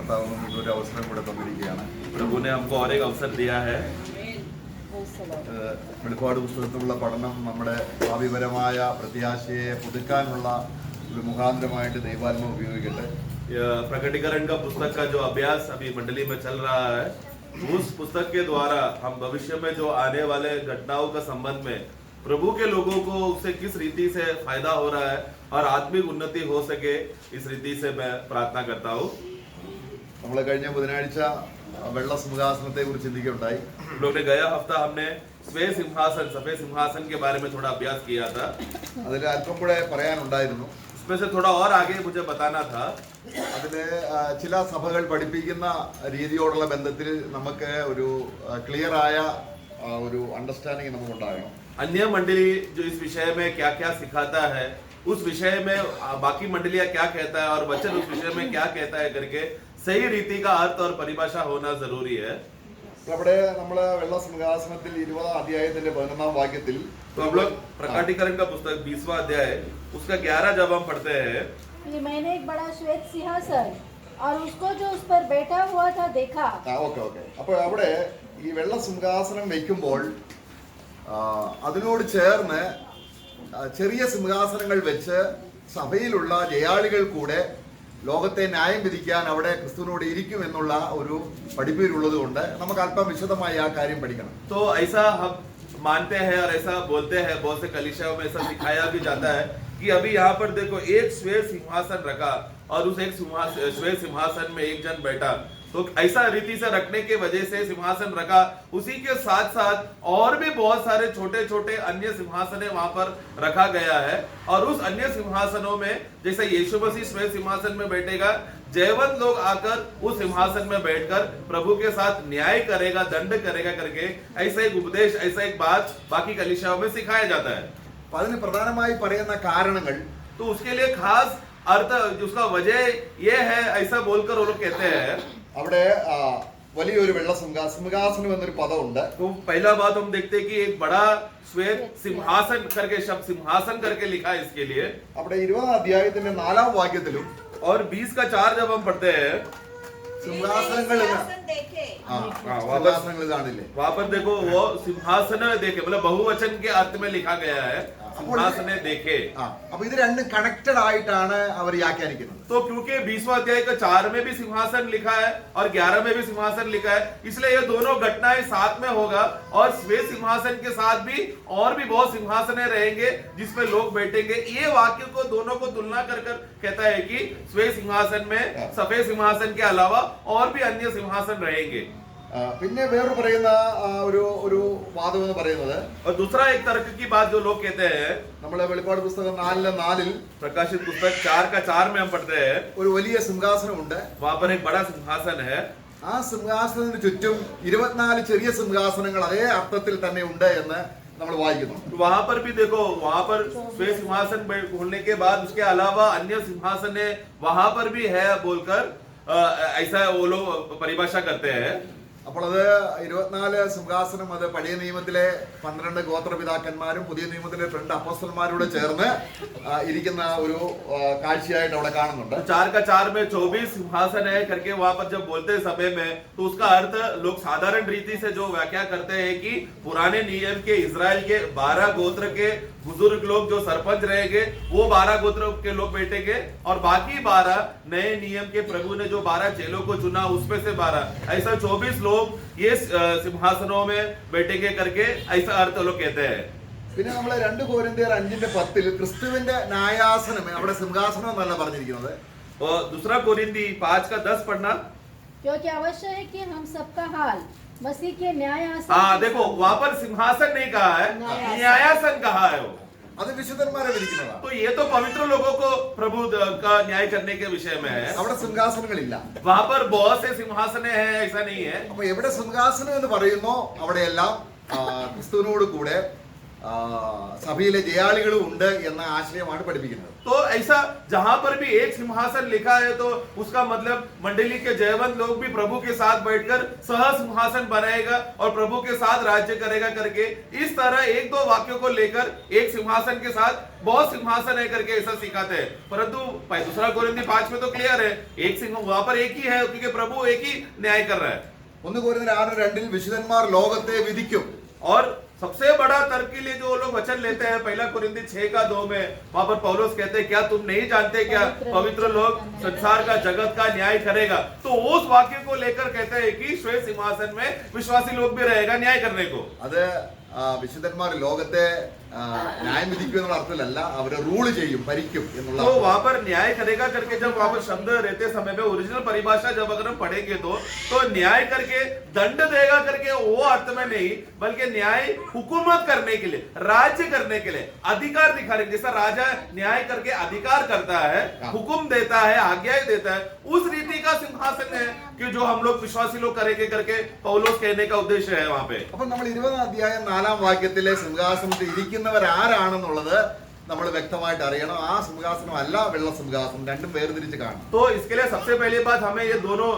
നടത്താവുന്ന ഒരു അവസരം കൂടെ തന്നിരിക്കുകയാണ്. प्रभु ने हमको और एक अवसर दिया है. വെളിപ്പാട് പുസ്തകത്തിലുള്ള പഠനം നമ്മുടെ ഭാവിപരമായ പ്രത്യാശയെ പുതുക്കാനുള്ള ഒരു മുഖാന്തരമായിട്ട് ദൈവാത്മാവ് ഉപയോഗിക്കട്ടെ. प्रकटीकरण का पुस्तक का जो अभ्यास अभी मंडली में चल रहा है, उस पुस्तक के द्वारा हम भविष्य में जो आने वाले घटनाओं का संबंध में प्रभु के लोगों को उससे किस रीति से फायदा हो रहा है और आत्मिक उन्नति हो सके, इस रीति से मैं प्रार्थना करता हूँ. നമ്മൾ കഴിഞ്ഞ ബുധനാഴ്ച വെള്ള സിംഹാസനത്തെ കുറിച്ച് ചിന്തിക്കുകയുണ്ടായി. लोग ने गया हफ्ता हमने सफेद सिंहासन के बारे में थोड़ा अभ्यास किया था. അതിൽ അല്പം കൂടെ പറയാനുണ്ടായിരുന്നു. इसमें से थोड़ा और आगे मुझे बताना था. അതില് ചില സഭകൾ പഠിപ്പിക്കുന്ന രീതിയോടുള്ള ബന്ധത്തിൽ നമുക്ക് ഒരു ക്ലിയർ ആയ ഒരു അണ്ടർസ്റ്റാൻഡിങ് നമുക്ക് ഉണ്ടാകണം. अन्य मंडली जो इस विषय में क्या क्या सिखाता है, उस विषय में बाकी मंडलियां क्या कहता है और वचन उस विषय में क्या कहता है करके सही रीति का अर्थ और परिभाषा होना जरूरी है. അവിടെ നമ്മള് വെള്ള സിംഹാസനത്തിൽ 20 അധ്യായത്തിന്റെ 11 വാക്യത്തിൽ तो हम लोग प्रकटीकरण का पुस्तक 20वां अध्याय उसका 11 जब हम पढ़ते हैं, मैंने एक बड़ा श्वेत सिंहासन और उसको जो उस पर बैठा हुआ था देखा. ഓക്കെ അപ്പോൾ അവിടെ ഈ വെള്ള സിംഹാസനം വെക്കുമ്പോൾ അതിനോട് ചേർന്ന് ചെറിയ സിംഹാസനങ്ങൾ വെച്ച് സഭയിലുള്ള ജയാളികൾ കൂടെ ലോകത്തെ ന്യായം വിധിക്കാൻ അവിടെ ക്രിസ്തുവിനോട് ഇരിക്കും എന്നുള്ള ഒരു പഠിപ്പീരുള്ളത് കൊണ്ട് നമുക്ക് അല്പം വിശദമായി ആ കാര്യം പഠിക്കണം. तो ऐसा हम मानते हैं और ऐसा बोलते हैं, बहुत से कलीसियाओं में ऐसा सिखाया भी जाता है कि अभी यहाँ पर देखो एक श्वेत सिंहासन रखा और उस एक श्वेत सिंहासन में एक जन बैठा. तो ऐसा रीति से रखने के वजह से सिंहासन रखा, उसी के साथ साथ और भी बहुत सारे छोटे छोटे अन्य सिंहासन वहां पर रखा गया है. और उस अन्य सिंहासनों में जैसे यीशु मसीह श्वेत सिंहासन में बैठेगा, जयवंत लोग आकर उस सिंहासन में बैठकर प्रभु के साथ न्याय करेगा, दंड करेगा करके ऐसा एक उपदेश, ऐसा एक बात बाकी कलीसियाओं में सिखाया जाता है. അതിന് പ്രധാനമായി പറയുന്ന കാരണങ്ങൾ, तो उसके लिए खास अर्थ, उसका वजह ये है, ऐसा बोलकर वो लोग कहते हैं. അവിടെ വലിയൊരു വെള്ള സിംഹാസനം എന്നൊരു പദമുണ്ട്. तो पहला बात हम देखते हैं कि एक बड़ा श्वेत सिंहासन करके शब्द सिंहासन करके लिखा है इसके लिए. അവിടെ 20 അധ്യായത്തിന്റെ 4 വാക്യത്തിലും और 20 का 4 जब हम पढ़ते हैं, സിംഹാസനങ്ങൾ കാണില്ലേ? वहां पर देखो वो सिंहासन देखे, मतलब बहुवचन के अर्थ में लिखा गया है, सिंहासन देखे. അപ്പൊ ഇത് രണ്ടും കണക്റ്റഡ് ആയിട്ടാണ് അവർ വ്യാഖ്യാനിക്കുന്നത്. तो क्योंकि 20वां अध्याय का 4 में भी सिंहासन लिखा है और 11 में भी सिंहासन लिखा है, इसलिए ये दोनों घटनाएं साथ में होगा. और श्वेत सिंहासन के साथ भी और भी बहुत सिंहासने रहेंगे जिसमें लोग बैठेंगे. ये वाक्य को दोनों को तुलना कर कहता है कि श्वेत सिंहासन में सफेद सिंहासन के अलावा और भी अन्य सिंहासन रहेंगे. പിന്നെ വേറെ പറയുന്ന ഒരു വാദം എന്ന് പറയുന്നത്, और दूसरा एक तर्क की बात जो लोग कहते हैं, നമ്മളെ വെളിപ്പാട് പുസ്തകം 4:4 प्रकाशित पुस्तक 4:4 में हम पढ़ते हैं, ഒരു വലിയ സിംഹാസനമുണ്ട്. वहां पर एक बड़ा सिंहासन है. ആ സിംഹാസനത്തിന് ചുറ്റും 24 ചെറിയ സിംഹാസനങ്ങൾ അതേ അർത്ഥത്തിൽ തന്നെ ഉണ്ട് എന്ന് നമ്മൾ വായിക്കുന്നു. वहां पर भी देखो, वहां पर श्वेत सिंहासन खोलने के बाद उसके अलावा अन्य सिंहासन वहां पर भी है बोलकर ऐसा वो लोग परिभाषा करते हैं. അപ്പോൾ അത് 24 സിംഹാസനം അത് പഴയ നിയമത്തിലെ 12 ഗോത്രപിതാക്കന്മാരും പുതിയ നിയമത്തിലെ 2 അപ്പോസ്തലന്മാരോട് ചേർന്ന് ഇരിക്കുന്ന ഒരു കാഴ്ചയായിട്ട് അവിടെ കാണുന്നുണ്ട്. 4:4 में 24 सिंहासन है करके वहां पर जब बोलते समय में, तो उसका अर्थ लोग साधारण रीति से जो व्याख्या करते हैं कि पुराने नियम के इजराइल के 12 गोत्र के बुजुर्ग लोग जो सरपंच रहेंगे, वो 12 गोत्र के लोग बैठेंगे और बाकी 12 नए नियम के प्रभु ने जो 12 चेलों को चुना उसमें से 12, ऐसा 24 लोग ये सिंहासनों में बैठेंगे करके ऐसा अर्थ लोग कहते हैं. പിന്നെ നമ്മൾ 2 കൊരിന്ത്യർ 5:10 ക്രിസ്തുവിന്റെ ന്യായാസനം അവിടെ സിംഹാസനം എന്നല്ല പറഞ്ഞിരിക്കുന്നത്. और दूसरा कोरिन्थी 5:10 पढ़ना. क्योंकि अवश्य है कि हम सबका हाल मसीह के न्यायासन. हाँ देखो, वहां पर सिंहासन नहीं कहा है, न्यायासन कहा है. वो അത് വിശുദ്ധന്മാരെ വിധിക്കുന്നതാണ്. तो ये तो पवित्र लोगों को प्रभु का न्याय करने के विषय में है. അവിടെ സിംഹാസനങ്ങളില്ല. वहां पर बहुत से सिंहासन हैं, ऐसा नहीं है. അപ്പൊ എവിടെ സിംഹാസനം എന്ന് പറയുന്നോ അവിടെയെല്ലാം ക്രിസ്തുവിനോട് കൂടെ സഭയിലെ ജയാളികളും ഉണ്ട് എന്ന ആശയമാണ് പഠിപ്പിക്കുന്നത്. तो ऐसा जहां पर भी एक सिंहासन लिखा है तो उसका मतलब मंडली के जयवंत लोग भी प्रभु के साथ बैठकर सह सिंहासन बनाएगा और प्रभु के साथ राज्य करेगा करके, इस तरह एक दो वाक्यों को लेकर एक सिंहासन के साथ बहुत सिंहासन है करके ऐसा सिखाते हैं. परंतु दूसरा कोरिन्थी 5 में तो क्लियर है, एक सिंह वहां पर एक ही है क्योंकि प्रभु एक ही न्याय कर रहा है. 1 കൊരിന്ത്യർ 6:2 വിശുദ്ധന്മാർ ലോകത്തെ വിധിക്കും. और सबसे बड़ा तर्क के लिए जो लोग वचन लेते हैं 1 कोरिन्थी 6:2 में, वहां पर पौलुस कहते हैं क्या तुम नहीं जानते क्या पवित्र लोग संसार का जगत का न्याय करेगा. तो उस वाक्य को लेकर कहते हैं कि श्वेत सिंहासन में विश्वासी लोग भी रहेगा न्याय करने को. അത് വിശുദ്ധന്മാർ ലോകത്തെ ന്യായം വിധിക്കും എന്നുള്ള അർത്ഥത്തിലല്ല, അവരെ റൂൾ ചെയ്യും, ഭരിക്കും എന്നുള്ള. तो वहां पर न्याय करेगा करके जब वहां पर शब्द रहते समय में ओरिजिनल परिभाषा जब अगर हम पढ़ेंगे तो न्याय करके दंड देगा करके वो अर्थ में नहीं, बल्कि न्याय हुकूमत करने के लिए, राज्य करने के लिए, अधिकार दिखाने के लिए. जैसा राजा न्याय करके अधिकार करता है, हुकुम देता है, आज्ञाएं देता है, उस रीति का सिंहासन है कि जो हम लोग विश्वासी लोग करेंगे करके पौलुस कहने का उद्देश्य है वहां पे. അപ്പൊ നമ്മൾ 20-ാം അധ്യായം 4-ാം വാക്യത്തിലെ സിംഹാസനത്തിൽ ഇരിക്കുന്നവർ ആരാണെന്നുള്ളത് നമ്മൾ വ്യക്തമായിട്ട് അറിയണം. ആ സിംഹാസനം അല്ല വെള്ള സിംഹാസനം, രണ്ടും വേർതിരിച്ച് കാണണം. तो इसके लिए सबसे पहली बात हमें ये दोनों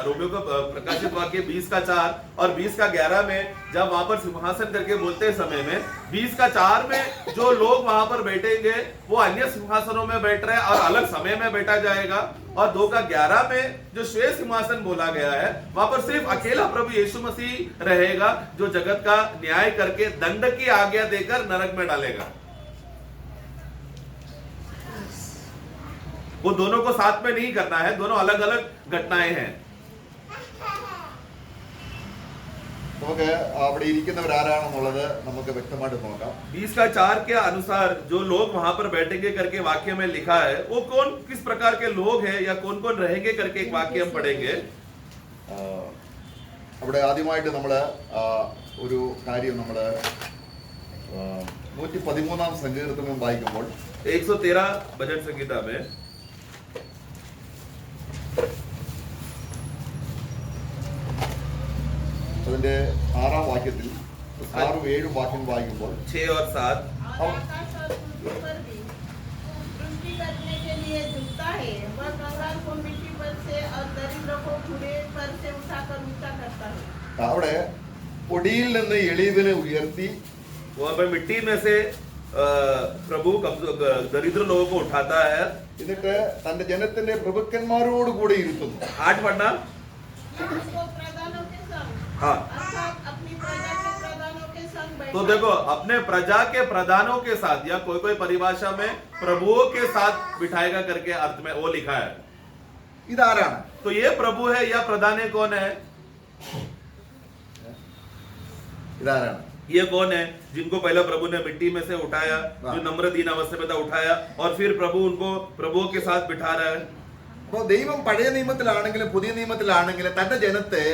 रोमियो को प्रकाशित वाक्य 20:4 और 20:11 में जब वहां पर सिंहासन करके बोलते समय में 20:4 में जो लोग वहां पर बैठेंगे वो अन्य सिंहासनों में बैठ रहे हैं और अलग समय में बैठा जाएगा. और 2:11 में जो श्वेत सिंहासन बोला गया है वहां पर सिर्फ अकेला प्रभु यीशु मसीह रहेगा जो जगत का न्याय करके दंड की आज्ञा देकर नरक में डालेगा. वो दोनों को साथ में नहीं करना है, दोनों अलग अलग घटनाएं हैं. നമുക്ക് അവിടെ ഇരിക്കുന്നവർ ആരാണെന്നുള്ളത് നമുക്ക് വ്യക്തമായിട്ട് നോക്കാം. 20:4 के अनुसार जो लोग वहां पर बैठेंगे करके वाक्य में लिखा है वो कौन किस प्रकार के लोग हैं या कौन कौन रहेंगे करके एक वाक्य हम पढ़ेंगे. അവിടെ ആദ്യമായിട്ട് നമ്മൾ ഒരു കാര്യം നമ്മൾ 113-ാം സങ്കീർത്തനം വായിക്കുമ്പോൾ 113 भजन संगीता में അതിന്റെ 6-ാം വാക്യത്തിൽ 6-7 വാക്യം വായിക്കുമ്പോൾ 6 और 7 आकाश और पृथ्वी पर भी सृष्टि करने के लिए झुकता है. वह कंगाल को मिट्टी पर से और दरिद्र को घुड़े पर से उठाकर ऊंचा करता है. അവിടെ പൊടിയിൽ നിന്ന് എളിയവനെ ഉയർത്തി वहां पर मिट्टी में से प्रभु दरिद्र लोगों को उठाता है. എന്നിട്ട് തന്റെ ജനത്തിന്റെ പ്രഭുക്കന്മാരോട് കൂടെ ഇരുത്തുന്നു. 8 पढ़ना. उसको प्रधानों के संग, हाँ. अर्थात अपनी प्रजा के प्रधानों के संग तो बैठा. देखो अपने प्रजा के प्रधानों के साथ या कोई कोई परिभाषा में प्रभुओं के साथ बिठाएगा करके अर्थ में वो लिखा है. ഇതാരാണ്? तो ये प्रभु है या प्रधान है कौन है? ഇതാരാണ്? ये कौन है जिनको पहले प्रभु ने मिट्टी में से उठाया, जो नम्र दीन अवस्था में था उठाया और फिर प्रभु उनको प्रभुओं के साथ बिठा रहा है. അപ്പൊ ദൈവം പഴയ നിയമത്തിലാണെങ്കിലും പുതിയ നിയമത്തിലാണെങ്കിലും തന്റെ ജനത്തെ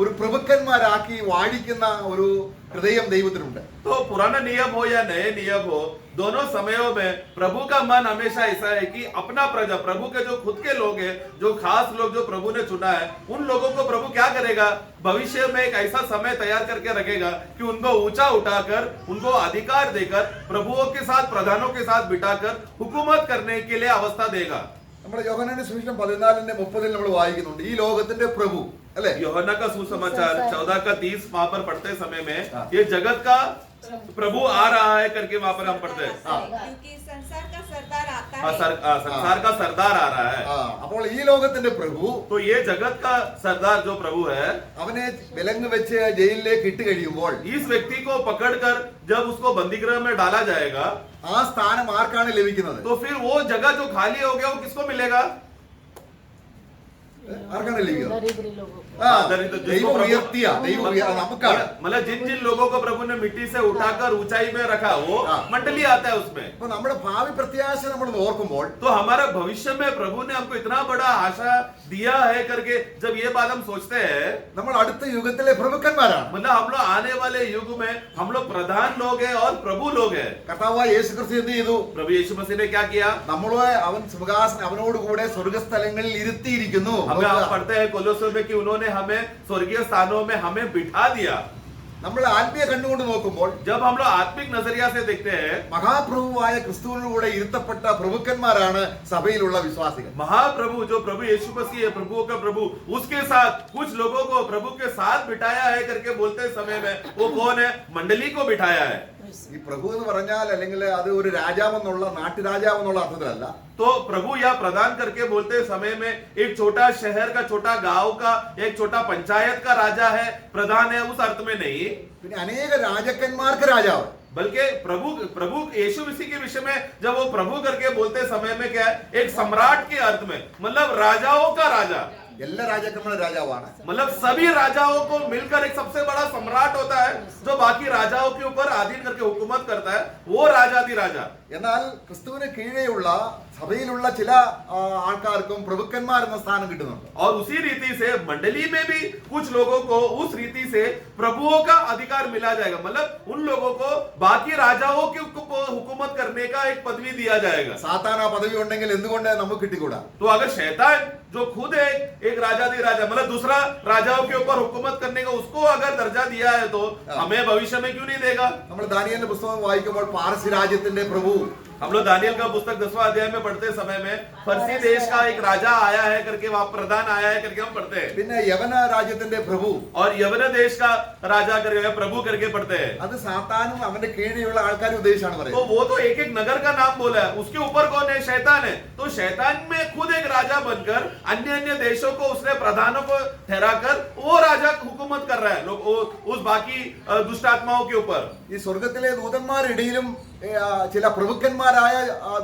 ഒരു പ്രഭുക്കന്മാരാക്കി വാഴിക്കുന്ന ഒരു ഹൃദയം ദൈവത്തിനുണ്ട്. तो पुराना नियम हो या नए नियम हो, दोनों समयों में प्रभु का मन हमेशा ऐसा है कि अपना प्रजा, प्रभु के जो खुद के लोग हैं, जो खास लोग जो प्रभु ने चुना है, उन लोगों को प्रभु क्या करेगा, भविष्य में एक ऐसा समय तैयार करके रखेगा कि उनको ऊंचा उठाकर, उनको अधिकार देकर, प्रभुओं के साथ, प्रधानों के साथ बिठाकर हुकूमत करने के लिए अवस्था देगा. നമ്മുടെ യോഹന്നാന്റെ സുവിശേഷം 14:30 നമ്മൾ വായിക്കുന്നുണ്ട്, ഈ ലോകത്തിന്റെ പ്രഭു അല്ലെ. यूहन्ना का सुसमाचार 14:30 वहां पर पढ़ते समय में ये जगत का प्रभु आ रहा है करके वहां पर हम पढ़ते हैं. क्योंकि संसार का सरदार आता है. संसार का सरदार आ रहा है. അപ്പോൾ ഈ ലോകത്തിന്റെ പ്രഭു तो ये जगत का सरदार जो प्रभु है, അവനെ വിലങ്ങ് വെച്ച് ജയിലിലേക്ക് ഇട്ട് കഴിയുമ്പോൾ इस व्यक्ति को पकड़कर जब उसको बंदीगृह में डाला जाएगा ആ സ്ഥാനം ആർക്കാണ് ലഭിക്കുന്നത്? तो फिर वो जगह जो खाली हो गया वो किसको मिलेगा? ആർക്കാണ് ലഭിക്കുന്നത്? दरिद्री लोगों को. ദൈവം ഉയർത്തിയ നമുക്കാണ്. मतलब जिन जिन लोगों को प्रभु ने मिट्टी से उठाकर ऊंचाई में रखा वो मंडली आता है उसमें. അപ്പൊ നമ്മുടെ ഭാവി പ്രത്യാശ നമ്മൾ ഓർക്കുമ്പോൾ तो हमारा भविष्य में प्रभु ने हमको इतना बड़ा आशा दिया है करके जब ये बात हम सोचते हैं, നമ്മൾ അടുത്ത യുഗത്തിലെ പ്രഭുക്കന്മാരാണ്. मतलब हम लोग आने वाले युग में हम लोग प्रधान लोग हैं और प्रभु लोग हैं. കർത്താവായ യേശുക്രിസ്തു എന്ത് ചെയ്തു? प्रभु यीशु मसीह ने क्या किया? നമ്മളെ അവൻ സിംഹാസനം അവനോടുകൂടെ സ്വർഗ്ഗസ്ഥലങ്ങളിൽ ഇരുത്തിയിരിക്കുന്നു. हमें आप पढ़ते हैं कोलोसों में कि उन्होंने हमें स्वर्गीय स्थानों में हमें बिठा दिया. നമ്മൾ ആത്മീയ കണ്ണുകൊണ്ട് നോക്കുമ്പോൾ जब हम लोग आत्मिक नजरिया से देखते हैं, മഹാപ്രഭുവായ ക്രിസ്തുവിലൂടെ ഇരുത്തപ്പെട്ട പ്രഭുക്കന്മാരാണ് സഭയിലുള്ള വിശ്വാസികൾ. महाप्रभु जो प्रभु यीशु मसीह है, प्रभुओं का प्रभु, उसके साथ कुछ लोगों को प्रभु के साथ बिठाया है करके बोलते समय में वो कौन है? मंडली को बिठाया है. ഈ പ്രഭു എന്ന് പറഞ്ഞാൽ അല്ലെങ്കിൽ അത് ഒരു രാജാവെന്നുള്ള നാട്ടുരാജാവെന്നുള്ള അർത്ഥത്തിലല്ല. तो प्रभु या प्रदान करके बोलते समय में एक छोटा शहर का, छोटा गांव का, एक छोटा पंचायत का राजा है, प्रधान है, उस अर्थ में नहीं. പിന്നെ അനേക രാജാക്കന്മാർക്ക് രാജാവ്. बल्कि प्रभु यीशु मसीह के विषय में जब वो प्रभु करके बोलते समय में क्या है? एक सम्राट के अर्थ में, मतलब राजाओं का राजा. എല്ലാ രാജാക്കന്മാരും രാജാവാണ്. मतलब सभी राजाओं को मिलकर एक सबसे बड़ा सम्राट होता है जो बाकी राजाओं के ऊपर अधीन करके हुकूमत करता है, वो राजा. എന്നാൽ ക്രിസ്തുവിന് കീഴെയുള്ള സഭയിലുള്ള ചില ആൾക്കാർക്കും പ്രഭുക്കന്മാർ എന്ന സ്ഥാനം കിട്ടുന്നുണ്ട്. और उसी रीति से मंडली में भी कुछ लोगों को उस रीति से प्रभुओं का अधिकार मिला जाएगा. मतलब उन लोगों को बाकी राजाओं की हुकूमत करने का एक पदवी दिया जाएगा. സാത്താൻ ആ പദവി ഉണ്ടെങ്കിൽ എന്തുകൊണ്ട് നമുക്ക് കിട്ടിക്കൂടാ? तो अगर शैतान जो खुद एक राजा मतलब दूसरा राजाओं के ऊपर हुकूमत करने का उसको अगर दर्जा दिया है तो हमें भविष्य में क्यों नहीं देगा? നമ്മൾ ദാനിയേലിന്റെ പുസ്തകം വായിക്കുമ്പോൾ പാർസി രാജ്യത്തിന്റെ പ്രഭു, हम लोग दानियल का पुस्तक 10वां अध्याय में पढ़ते समय में फरसी देश का एक राजा आया है करके, वहां प्रधान आया है करके हम पढ़ते हैं. പിന്നെ യവന രാജ്യത്തിന്റെ പ്രഭു, और यवन देश का राजा करके, प्रभु करके पढ़ते हैं. അത് സാത്താനും അവന്റെ കീഴെയുള്ള ആൾക്കാരെ ഉദ്ദേശിച്ചാണ് तो പറയുന്നത്. वो तो एक नगर का नाम बोला है, उसके ऊपर कौन है? शैतान है. तो शैतान में खुद एक राजा बनकर अन्य देशों को उसने प्रधानों को ठहराकर वो राजा हुकूमत कर रहा है लोग उस बाकी दुष्ट आत्माओं के ऊपर. ഈ സ്വർഗത്തിലെ ദൂതന്മാരിടയിലും ചില പ്രഭുക്കന്മാരായ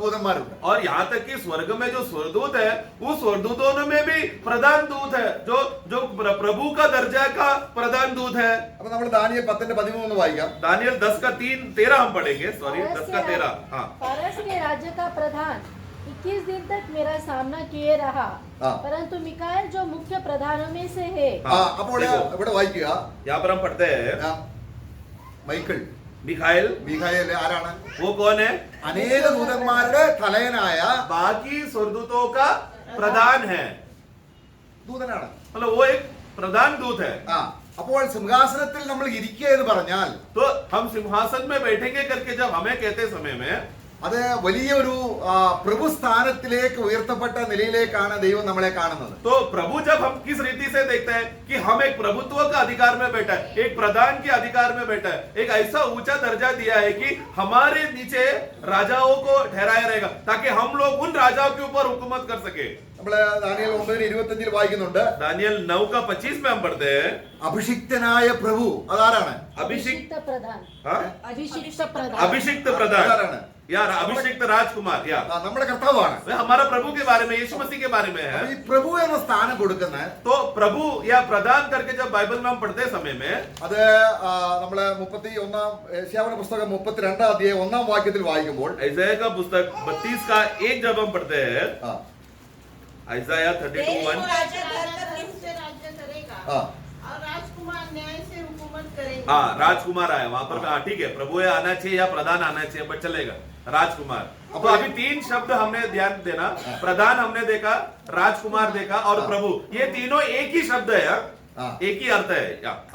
ദൂതന്മാരുണ്ട്. और यहाँ तक कि स्वर्ग में जो स्वर्गदूत है, उस स्वर्गदूतों में भी प्रधान दूत है, जो प्रभु का दर्जा का प्रधान दूत है. അപ്പൊ നമ്മൾ ദാനിയേൽ 10:13 വായിക്കാം. दानियल 10:13 हम पढ़ेंगे. सॉरी 10:13. हाँ. फारस के राज्य का प्रधान 21 दिन तक मेरा सामना किए रहा, हाँ। परंतु मिकाएल जो मुख्य प्रधानों में से है, അപ്പോൾ ഇവിടെ വായിക്കുക. यहाँ पर हम पढ़ते हैं മൈക്കിൾ, मिखाएल ആരാണ്? वो कौन है? അനേക ദൂതന്മാരുടെ തലയനായ बाकी स्वर्गदूतों का प्रधान है. ദൂതനാണ്. मतलब वो एक प्रधान दूत है. അപ്പോൾ സിംഹാസനത്തിൽ നമ്മൾ ഇരിക്കുക എന്ന് പറഞ്ഞാൽ तो हम सिंहासन में बैठेंगे करके जब हमें कहते समय में അത് വലിയൊരു പ്രഭുസ്ഥാനത്തിലേക്ക് ഉയർത്തപ്പെട്ട നിലയിലേക്കാണ് ദൈവം നമ്മളെ കാണുന്നത്. तो प्रभु जब हम किस रीति से देखते हैं कि हम एक प्रभुत्व का अधिकार में बैठा है, एक प्रधान के अधिकार में बैठा है, एक ऐसा ऊंचा दर्जा दिया है कि हमारे नीचे राजाओं को ठहराया रहेगा ताकि हम लोग उन राजाओं के ऊपर हुकूमत कर सके. നമ്മള് ദാനിയേൽ 9:25 വായിക്കുന്നുണ്ട്. दानियल 9:25 में हम पढ़ते हैं അഭിഷിക്തനായ പ്രഭു അതാരാണ്? अभिषिक्त प्रधान, हाँ? अभिषिक्त प्रधान, अभिषिक्त प्रधान അതാരാണ്? यार, अभिषिक्त राजकुमार या നമ്മുടെ കർത്താവാണ്. वह हमारा प्रभु के बारे में, यीशु मसीह के बारे में है. ഈ പ്രഭു എന്ന സ്ഥാനം കൊടുക്കുന്ന तो प्रभु या प्रदान करके जब बाइबल में हम पढ़ते समय में അത് നമ്മള് 31 യെശയ്യാവിന്റെ പുസ്തകം 32 അധ്യായം 1 വാക്യത്തിൽ വായിക്കുമ്പോൾ ऐसाया का पुस्तक 32 का 1 जब हम पढ़ते हैं, ऐसाया 32:1, राज्य धर्म धर्म से राज्य करेगा हाँ। और राजकुमार न्याय से हुकूमत करेंगे. हाँ राजकुमार आया वहां पर. हाँ ठीक है, प्रभु ये आना चाहिए या प्रधान आना चाहिए, बट चलेगा राजकुमार. तो अभी 3 शब्द हमने ध्यान देना. प्रधान हमने देखा, राजकुमार देखा और प्रभु, ये तीनों एक ही शब्द है. हाँ। एक ही अर्थ है.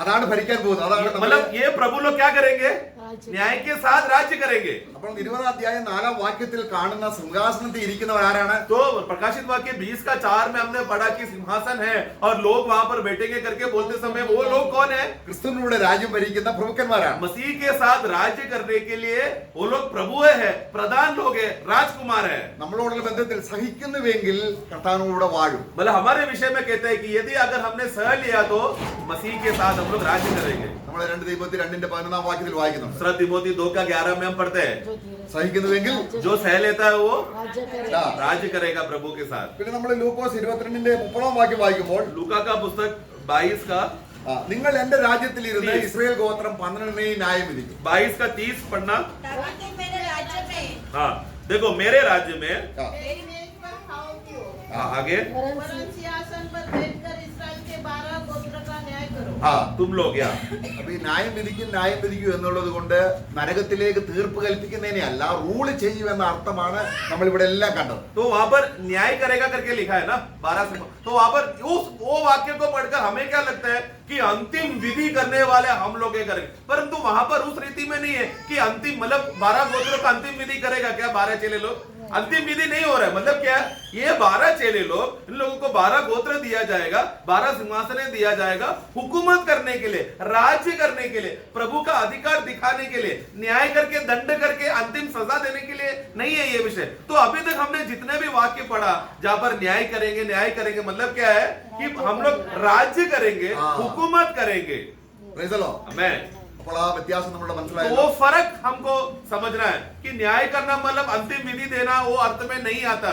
അതാണ് ഭരിക്കാൻ പോകുന്നത്. അതാണ് मतलब ये प्रभु लोग क्या करेंगे? राज्य। न्याय के साथ राज्य करेंगे. അപ്പോൾ 20 അധ്യായം 4 വാക്യത്തിൽ കാണുന്ന സിംഹാസനത്തിൽ ഇരിക്കുന്നവർ ആരാണ്? तो प्रकाशित वाक्य 20:4 में हमने पढ़ा कि सिंहासन है और लोग वहां पर बैठेंगे करके बोलते समय वो लोग कौन है? ക്രിസ്തുവിലൂടെ രാജ്യം ഭരിക്കുന്ന പ്രഭുക്കന്മാരാണ്. मसीह के साथ राज्य करने के लिए वो लोग प्रभु है, प्रधान लोग है, राजकुमार है. നമ്മളോടുള്ള ബന്ധത്തിൽ സഹിക്കുന്നുവെങ്കിൽ കർത്താവിനോട് വാഴും. मतलब हमारे विषय में कहते हैं कि यदि अगर हमने सह लिया तो मसीह के साथ हम लोग राज्य करेंगे. നമ്മൾ 2 തീമോത്തി 2:11 വാക്യത്തിൽ വായിക്കുന്നുണ്ട്. 2 तीमोथी 2:11 में हम पढ़ते हैं जो धीरे से സഹിക്കുന്നുവെങ്കിൽ जो सह लेता है वो राज्य करेगा. राज्य करेगा प्रभु के साथ. പിന്നെ നമ്മൾ ലൂക്കോസ് 22:30 വാക്യം വായിക്കുമ്പോൾ लूका का पुस्तक 22 का നിങ്ങൾ എന്റെ രാജ്യത്തിൽ ഇരുന്ന് ഇസ്രായേൽ ഗോത്രം 12 ന്യായം വിധിക്കും. 22 का 30 पढ़ना. ताकि मेरे राज्य में हाँ देखो, मेरे राज्य में मेरी मेज पर खाओ पियो, आगे वरन सिंहासन पर बैठकर इस्राएल के 12 गोत्र का न्याय करो। हाँ तुम लोग या അപ്പൊ ഈ ന്യായം വിധിക്കും എന്നുള്ളത് കൊണ്ട് നരകത്തിലേക്ക് തീർപ്പ് കൽപ്പിക്കുന്നതിനെ അല്ല റൂൾ ചെയ്യുമെന്ന അർത്ഥമാണ് നമ്മൾ ഇവിടെ എല്ലാം കണ്ടത്. तो वहां पर न्याय करेगा करके लिखा है ना 12 से, तो वहां पर वो वाक्य को पढ़कर हमें क्या लगता है कि अंतिम विधि करने वाले हम लोग ये करेंगे, परंतु वहां पर उस रीति में नहीं है कि अंतिम मतलब 12 गोत्रों का अंतिम विधि करेगा क्या 12 चेले लोग, अंतिम विधि नहीं हो रहा है। मतलब क्या है, ये 12 चेले लोग, इन लोगों को 12 गोत्र दिया जाएगा, 12 सिंहासने दिया जाएगा हुकूमत करने के लिए, राज्य करने के लिए, प्रभु का अधिकार दिखाने के लिए, न्याय करके दंड करके अंतिम सजा देने के लिए नहीं है ये विषय। तो अभी तक हमने जितने भी वाक्य पढ़ा जहां पर न्याय करेंगे मतलब क्या है कि हम लोग राज्य करेंगे, हाँ। हुकूमत करेंगे। Praise the Lord. आमेन। അപ്പോൾ ആ വ്യത്യാസം നമ്മുടെ तो മനസ്സിലായല്ലോ. वो फर्क हमको समझना है कि न्याय करना मतलब अंतिम विधि देना वो अर्थ में नहीं आता।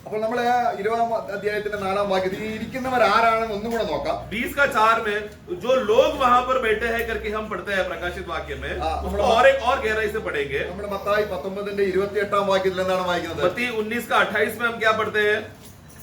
അപ്പോൾ നമ്മൾ 20 അധ്യായത്തിന്റെ 4 വാക്യത്തിൽ ഈ ഇരിക്കുന്നവർ ആരാണെന്ന് ഒന്നും കൂടെ നോക്കാം. 20 का 4 में जो लोग वहां पर बैठे हैं करके हम पढ़ते हैं प्रकाशित वाक्य में, हाँ, उसको और एक और गहराई से पढ़ेंगे। നമ്മുടെ മത്തായി 19ന്റെ 28 വാക്യത്തിൽ എന്താണ് വായിക്കുന്നത്? मत्ती 19 का 28 में हम क्या पढ़ते हैं?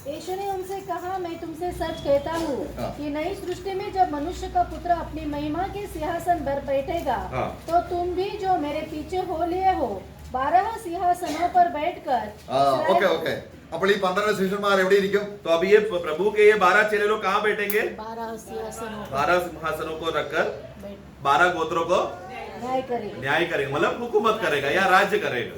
यीशु ने उनसे कहा, मैं तुमसे सच कहता हूँ हाँ। कि नई सृष्टि में जब मनुष्य का पुत्र अपनी महिमा के सिंहासन पर बैठेगा, हाँ। तो तुम भी जो मेरे पीछे हो लिए हो 12 सिंहासनों पर बैठकर ആ ഓക്കേ ഓക്കേ. അപ്പോൾ ഈ 12 ശിഷ്യന്മാർ എവിടെ ഇരിക്കും? तो अभी ये प्रभु के ये 12 चेले लोग कहाँ बैठेंगे? 12 सिंहासनों 12 सिंहासनों को रखकर पर 12 गोत्रों को न्याय करेंगे। न्याय करेंगे, मतलब हुकूमत करेगा या राज्य करेगा।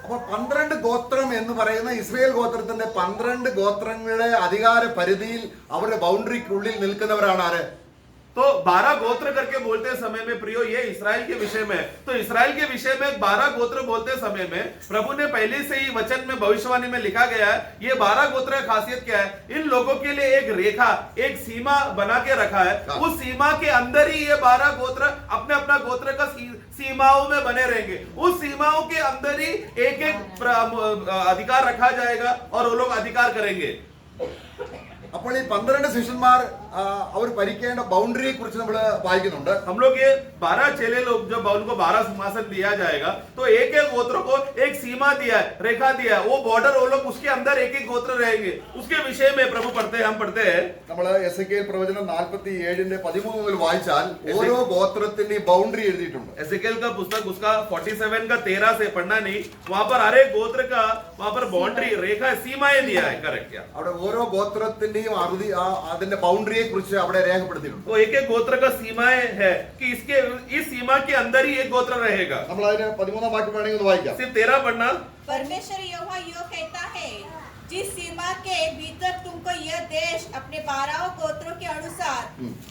അപ്പോൾ 12 ഗോത്രം എന്ന് പറയുന്ന ഇസ്രായേൽ ഗോത്രത്തിന്റെ 12 ഗോത്രങ്ങളുടെ അധികാര പരിധിയിൽ അവരുടെ ബൗണ്ടറിക്കുള്ളിൽ നിൽക്കുന്നവരാണ് ആര്? तो 12 गोत्र करके बोलते समय में प्रियो ये इसराइल के विषय में, तो इसराइल के विषय में 12 गोत्र बोलते समय में प्रभु ने पहले से ही वचन में भविष्यवाणी में लिखा गया है ये 12 गोत्र का खासियत क्या है, इन लोगों के लिए एक रेखा एक सीमा बना के रखा है। हाँ। उस सीमा के अंदर ही ये 12 गोत्र अपने अपना गोत्र का सीमाओं में बने रहेंगे। उस सीमाओं के अंदर ही एक अधिकार रखा जाएगा और वो लोग अधिकार करेंगे। അപ്പോൾ ഈ 12 ശിഷ്യന്മാർ അവർ ഭരിക്കേണ്ട ബൗണ്ടറിയെ കുറിച്ച് നമ്മൾ വായിക്കുന്നുണ്ട്. हम लोग ये 12 चेले लोग जब उनको 12 सिंहासन दिया जाएगा तो एक एक गोत्र को एक सीमा दिया है, रेखा दिया है, वो बॉर्डर वो लोग उसके अंदर एक एक गोत्र रहेंगे। उसके विषय में प्रभु पढ़ते हैं, हम पढ़ते हैं നമ്മൾ എസെക്കിയേൽ പ്രവചനം 47ന്റെ 13 മുതൽ വായിച്ചാൽ ഓരോ ഗോത്രത്തിന്റെയും ബൗണ്ടറി എഴുതിയിട്ടുണ്ട്. एसेकिएल का पुस्तक उसका 47 का 13 से पढ़ना नहीं, वहां पर हर एक गोत्र का वहां पर बाउंड्री रेखा सीमाएं दिया है। करेक्ट क्या? അവിടെ ഓരോ ഗോത്രത്തിന്റെയും അതിന്റെ ബൗണ്ടറിയെ കുറിച്ച് അവിടെ രേഖപ്പെടുത്തിയിട്ടുണ്ട്. तो एक एक गोत्र का सीमाएं है कि इसके इस सीमा के अंदर ही एक गोत्र रहेगा। നമ്മൾ അതിന് 13 വാക്യം വേണമെങ്കിൽ ഒന്ന് വായിക്കാം. सिर्फ 13 पढ़ना। परमेश्वर यहोवा यो कहता है, जिस सीमा के भीतर तुमको यह देश अपने 12 गोत्रों के अनुसार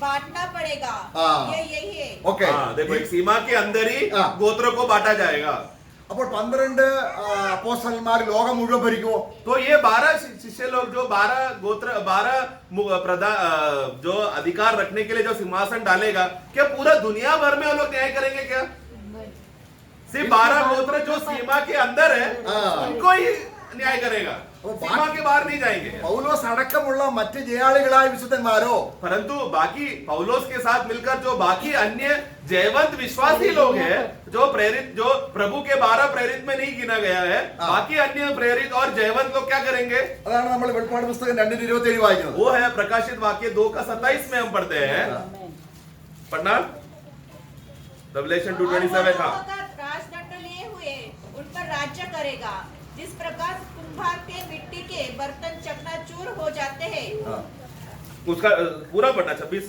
बांटना पड़ेगा, हाँ। ये यही है। ഓക്കെ. हाँ, देखो एक सीमा के अंदर ही हाँ। गोत्रों को बांटा जाएगा। അപ്പോൾ 12 അപ്പോസ്തലന്മാർ ലോകം മുഴുവൻ ഭരിക്കുമോ? तो ये 12 शिष्य लोग जो 12 गोत्र 12 जो अधिकार रखने के लिए जो सिंहासन डालेगा, क्या पूरा दुनिया भर में वो लोग न्याय करेंगे क्या? सिर्फ 12 गोत्र जो सीमा के अंदर है हाँ। उनको ही न्याय करेगा, वो सीमा के बाहर नहीं जाएंगे। പൗലോസ് അടക്കമുള്ള മറ്റ് ജയാളികളായ വിശുദ്ധന്മാരോ परंतु बाकी पौलोस के साथ मिलकर जो बाकी अन्य जयवंत विश्वासी लोग हैं, जो प्रेरित जो प्रभु के 12 प्रेरित में नहीं गिना गया है, हाँ। बाकी अन्य प्रेरित और जयवंत लोग क्या करेंगे? അതാണ് നമ്മൾ വെളിപ്പാട് പുസ്തകം 2:27 വായിക്കുന്നത്. वो है प्रकाशित वाक्य 2 का 27 में हम पढ़ते हैं। आमेन। पढ़ना रेवलेशन और 2:27। वह हाँ, का राजदंड लिए हुए उन पर राज्य करेगा, जिस प्रकार कुम्हार के मिट्टी के बर्तन चकनाचूर हो जाते हैं। ആ. उसका पूरा पढ़ना 26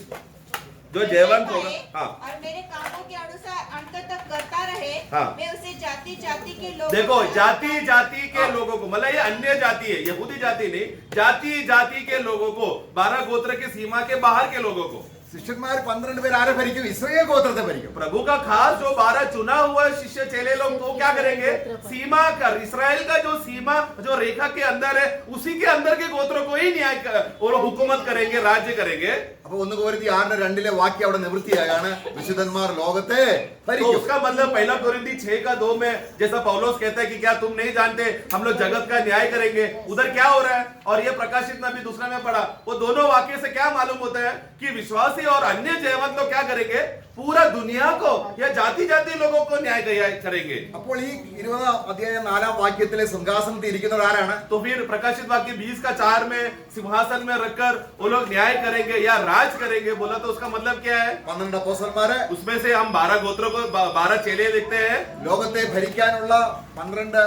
जो जयवंत होगा। हाँ, और मेरे कामों के अनुसार अंत तक करता रहे, हाँ। मैं उसे जाति जाति के लोगों देखो को- जाति जाति के लोगों को, मतलब ये अन्य जाति है, यहूदी जाति नहीं, जाति जाति के लोगों को, 12 गोत्र की सीमा के बाहर के लोगों को ശിഷ്യന്മാർ 12 പേര് ആരെ ഭരിക്കും? ഇസ്രായേൽ ഗോത്രത്തെ ഭരിക്കും. प्रभु का खास जो 12 चुना हुआ शिष्य चेले लोग तो क्या करेंगे? सीमा कर इसराइल का जो सीमा जो रेखा के अंदर है उसी के अंदर के गोत्रों को ही न्याय और हुकूमत करेंगे, राज्य करेंगे। അപ്പൊ 1:6-2 വാക്യം അവിടെ നിവൃത്തിയാകാണ്. വിശുദ്ധന്മാർ ലോകത്തെ तो ഭരിക്കും. उसका मतलब 1 कोरिन्थी 6:2 में जैसा पौलुस कहता है कि क्या तुम नहीं जानते हम लोग जगत का न्याय करेंगे, उधर क्या हो रहा है? और ये प्रकाशित में भी दूसरा में पढ़ा, वो दोनों वाक्य से क्या मालूम होता है कि विश्वासी विश्वासी और अन्य जयवंत लोग क्या करेंगे? पूरा दुनिया को या जाति जाति लोगों को न्याय करेंगे। അപ്പോൾ ഈ 20 അധ്യായം 4 വാക്യത്തിലെ സിംഹാസനത്തിൽ ഇരിക്കുന്നവർ ആരാണ്? तो फिर प्रकाशित वाक्य 20:4 में सिंहासन में रखकर वो लोग न्याय करेंगे या राज करेंगे बोला तो उसका मतलब क्या है? 12 അപ്പോസ്തലന്മാര്, उसमें से हम 12 गोत्रों को 12 चेले देखते हैं ലോകത്തെ ഭരിക്കാനുള്ള 12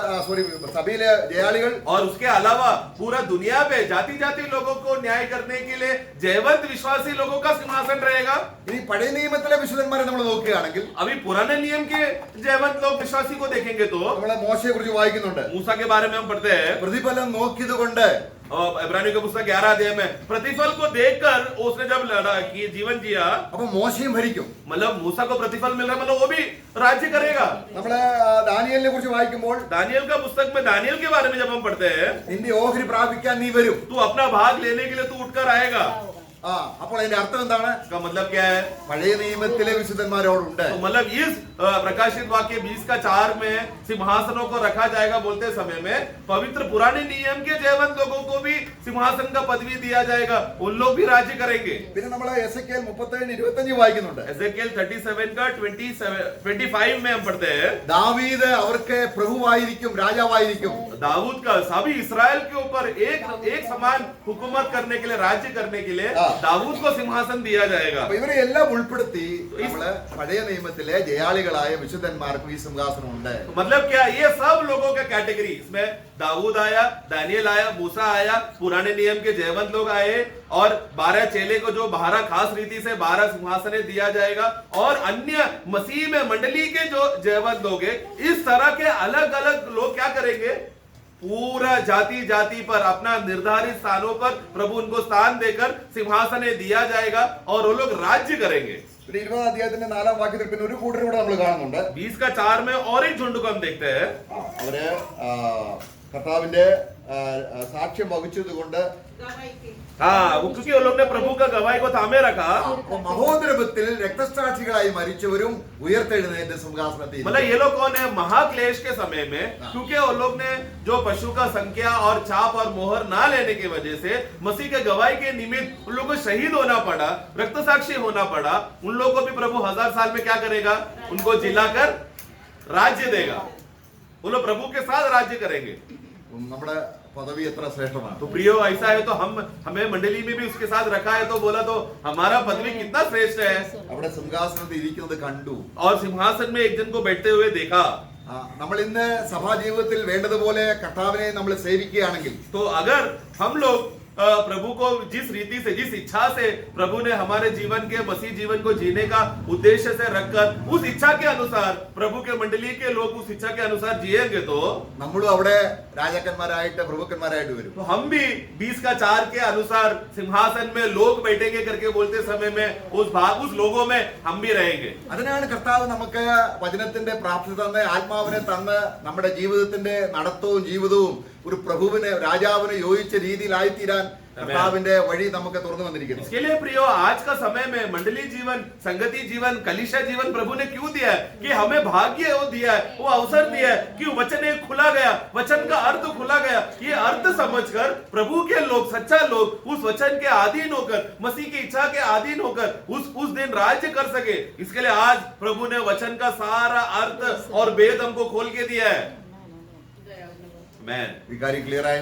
സഭയിലെ ജയാളികൾ, और उसके अलावा पूरा दुनिया पे जाति जाति लोगों को न्याय करने के लिए जयवंत विश्वासी लोगों का सिंहासन रहेगा। ഇനി പഴയ നിയമത്തിലെ വിശുദ്ധന്മാരെ നമ്മൾ നോക്കുകയാണെങ്കിൽ अभी पुराने नियम के जयवंत लोग विश्वासी को देखेंगे तो നമ്മളെ മോശയെ കുറിച്ച് വായിക്കുന്നുണ്ട്. मूसा के बारे में हम पढ़ते हैं പ്രതിഫലം നോക്കിയത് കൊണ്ട് और इब्रानियों के पुस्तक 11 अध्याय में प्रतिफल को देखकर उसने जब लड़ा कि जीवन जिया, അപ്പൊ മോശയും ഭരിക്കും. मतलब मूसा को प्रतिफल मिल रहा है, मतलब वो भी राज्य करेगा। നമ്മള് ദാനിയേലിനെ കുറിച്ച് വായിക്കുമ്പോൾ दानियल का पुस्तक में दानियल के बारे में जब हम पढ़ते हैं, നിന്റെ ഓഹരി പ്രാപിക്കാൻ നീ വരും. तू अपना भाग लेने के लिए तू उठकर आएगा। അപ്പോൾ അതിന്റെ അർത്ഥം എന്താണ്? इसका मतलब क्या है? പഴയ നിയമത്തിലെ വിശുദ്ധന്മാരോടുണ്ട്. तो मतलब इस प्रकाशित वाक्य 20:4 में सिंहासनों को रखा जाएगा बोलते समय में पवित्र पुराने नियम के जयवंत लोगों को भी सिंहासन का पदवी दिया जाएगा, उन लोग भी राज्य करेंगे। പിന്നെ നമ്മള് എസെക്കിയേൽ 37:25 വായിക്കുന്നുണ്ട്. एजेकिएल 37 का 25 में हम पढ़ते हैं, ദാവീദ് അവർക്ക് പ്രഭുവായിരിക്കും, രാജാവായിരിക്കും. दाऊद का सभी इस्राएल के ऊपर एक समान हुकूमत करने के लिए, राज्य करने के लिए दाऊद को सिंहासन दिया जाएगा। അപ്പൊ ഇവരെ എല്ലാം ഉൾപ്പെടുത്തി നമ്മള് പഴയ നിയമത്തിലെ ജയാളികളായ വിശുദ്ധന്മാർക്കും ഈ സിംഹാസനം ഉണ്ട്. मतलब क्या, ये सब लोगों का कैटेगरी, इसमें दाऊद आया, दानियल आया, मूसा आया, पुराने नियम के जयवंत लोग आए और 12 चेले को जो 12 खास रीति से 12 सिंहासन दिया जाएगा और अन्य मसीह में मंडली के जो जयवंत लोग हैं, इस तरह के अलग अलग लोग क्या करेंगे? पूरा जाति जाति पर अपना निर्धारित स्थानों पर प्रभु उनको स्थान देकर सिंहासन दिया जाएगा और वो लोग राज्य करेंगे। 20 അധ്യായത്തിന്റെ 4 വാക്യത്തിൽ പിന്നെ ഒരു കൂട്ടരും കൂടെ നമ്മൾ കാണുന്നുണ്ട്. 20:4 में और एक झुंड को हम देखते हैं, അവര് കർത്താവിന്റെ സാക്ഷ്യം വഹിച്ചത് കൊണ്ട് गवाही की हाँ, क्योंकि वो लोग ने प्रभु का गवाही को थामे रखा। മഹോദരത്തിൽ രക്തസാക്ഷികളായി മരിച്ചവരും ഉയർത്തെഴുന്നേറ്റ് സിംഹാസനത്തിൽ. मतलब ये लोग कौन है? महाक्लेश के समय में, क्योंकि वो लोग ने जो पशु का संख्या और छाप और मोहर ना लेने की वजह से मसीह के गवाही के निमित्त उन लोगों को शहीद होना पड़ा, रक्त साक्षी होना पड़ा। उन लोगों को भी प्रभु 1000 साल में क्या करेगा? उनको जिलाकर राज्य देगा। वो लोग प्रभु के साथ राज्य करेंगे। നമ്മുടെ പദവി എത്ര ശ്രേഷ്ഠമാണ്. तो प्रियो, ऐसा है तो हमें मंडली में भी उसके साथ रखा है, तो बोला तो हमारा पदवी कितना श्रेष्ठ है। അവിടെ സിംഹാസനത്തിൽ ഇരിക്കുന്നത് കണ്ടു. और सिंहासन में एक जन को बैठते हुए देखा। നമ്മൾ ഇന്ന് സഭാ ജീവിതത്തിൽ വേണ്ടതുപോലെ കർത്താവിനെ നമ്മൾ സേവിക്കുകയാണെങ്കിൽ, तो अगर हम लोग प्रभु को जिस रीति से, जिस इच्छा से प्रभु ने हमारे जीवन के मसीह जीवन को जीने का उद्देश्य से रखकर उस इच्छा के अनुसार प्रभु के मंडली के लोग उस इच्छा के अनुसार जिएंगे तो നമ്മളും അവിടെ രാജാക്കന്മാരായിട്ട് പ്രഭുക്കന്മാരായിട്ട് വരും. तो हम भी 20:4 के अनुसार सिंहासन में लोग बैठेंगे करके बोलते समय में उस लोगों में हम भी रहेंगे। അതിനാണ് കർത്താവ് നമുക്ക് വചനത്തിന്റെ പ്രാപ്തി തന്ന് ആത്മാവിനെ തന്ന് നമ്മുടെ ജീവിതത്തിന്റെ നടത്തവും ജീവിതവും ഒരു പ്രഭുവിന് രാജാവിന് യോജിച്ച രീതിയിലായിത്തീരാൻ കർത്താവിന്റെ വഴി നമുക്ക് തുറന്നു വന്നിരിക്കുന്നു. इसके लिए प्रियो, आज का समय में मंडली जीवन, संगति जीवन, कलीसिया जीवन प्रभु ने क्यों दिया है? कि हमें भाग्य वो दिया है, वो अवसर दिया है कि वचन एक खुला गया, वचन का अर्थ खुला गया। ये अर्थ समझकर प्रभु के लोग, सच्चा लोग उस वचन के अधीन होकर, मसीह की इच्छा के अधीन होकर उस दिन राज्य कर सके। इसके लिए आज प्रभु ने वचन का सारा अर्थ और वेद हमको खोल के दिया है। मैं ഈ കാര്യം ക്ലിയർ ആയി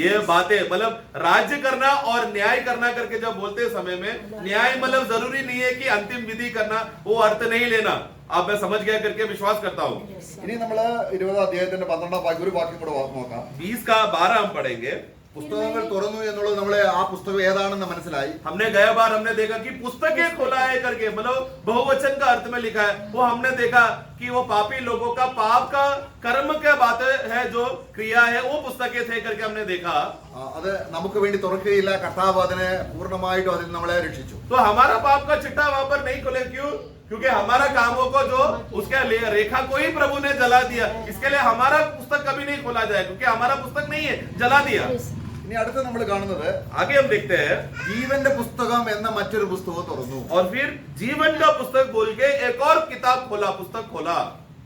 ये बातें, मतलब राज्य करना और न्याय करना करके जब बोलते समय में, न्याय मतलब जरूरी नहीं है कि अंतिम विधि करना, वो अर्थ नहीं लेना। अब मैं समझ गया करके विश्वास करता हूँ। ഇനി നമ്മള് 20 അധ്യായത്തിന്റെ 12 വാക്യം ഒരു വാക്യം കൂടെ നോക്കാം. 20:12 हम पढ़ेंगे। പുസ്തകങ്ങൾ തുറന്നു എന്നുള്ളത് നമ്മളെ ആ പുസ്തകം ഏതാണെന്ന് മനസ്സിലായി. हमने गया बार हमने देखा कि पुस्तकें खोला है करके, मतलब बहुवचन का अर्थ में लिखा है। वो हमने देखा कि वो पापी लोगों का पाप का कर्म क्या बातें है, जो क्रिया है, वो पुस्तकें थे करके हमने देखा। അത് നമുക്ക് വേണ്ടി തുറക്കുകയില്ല. കർത്താവ് അതിനെ പൂർണ്ണമായിട്ടും അതിൽ നമ്മളെ രക്ഷിച്ചു. तो हमारा पाप का चिट्ठा वहां पर नहीं खोले, क्यों? क्योंकि हमारा कामों को जो उसके रेखा को ही प्रभु ने जला दिया। इसके लिए हमारा पुस्तक कभी नहीं खोला जाए, क्योंकि हमारा पुस्तक नहीं है, जला दिया। ഇനി അടുത്ത നമ്മൾ കാണുന്നത് आगे हम देखते हैं, ജീവന്റെ പുസ്തകം എന്ന മറ്റൊരു പുസ്തകം തുറന്നു. और फिर जीवन का पुस्तक बोल के एक और किताब खोला, पुस्तक खोला।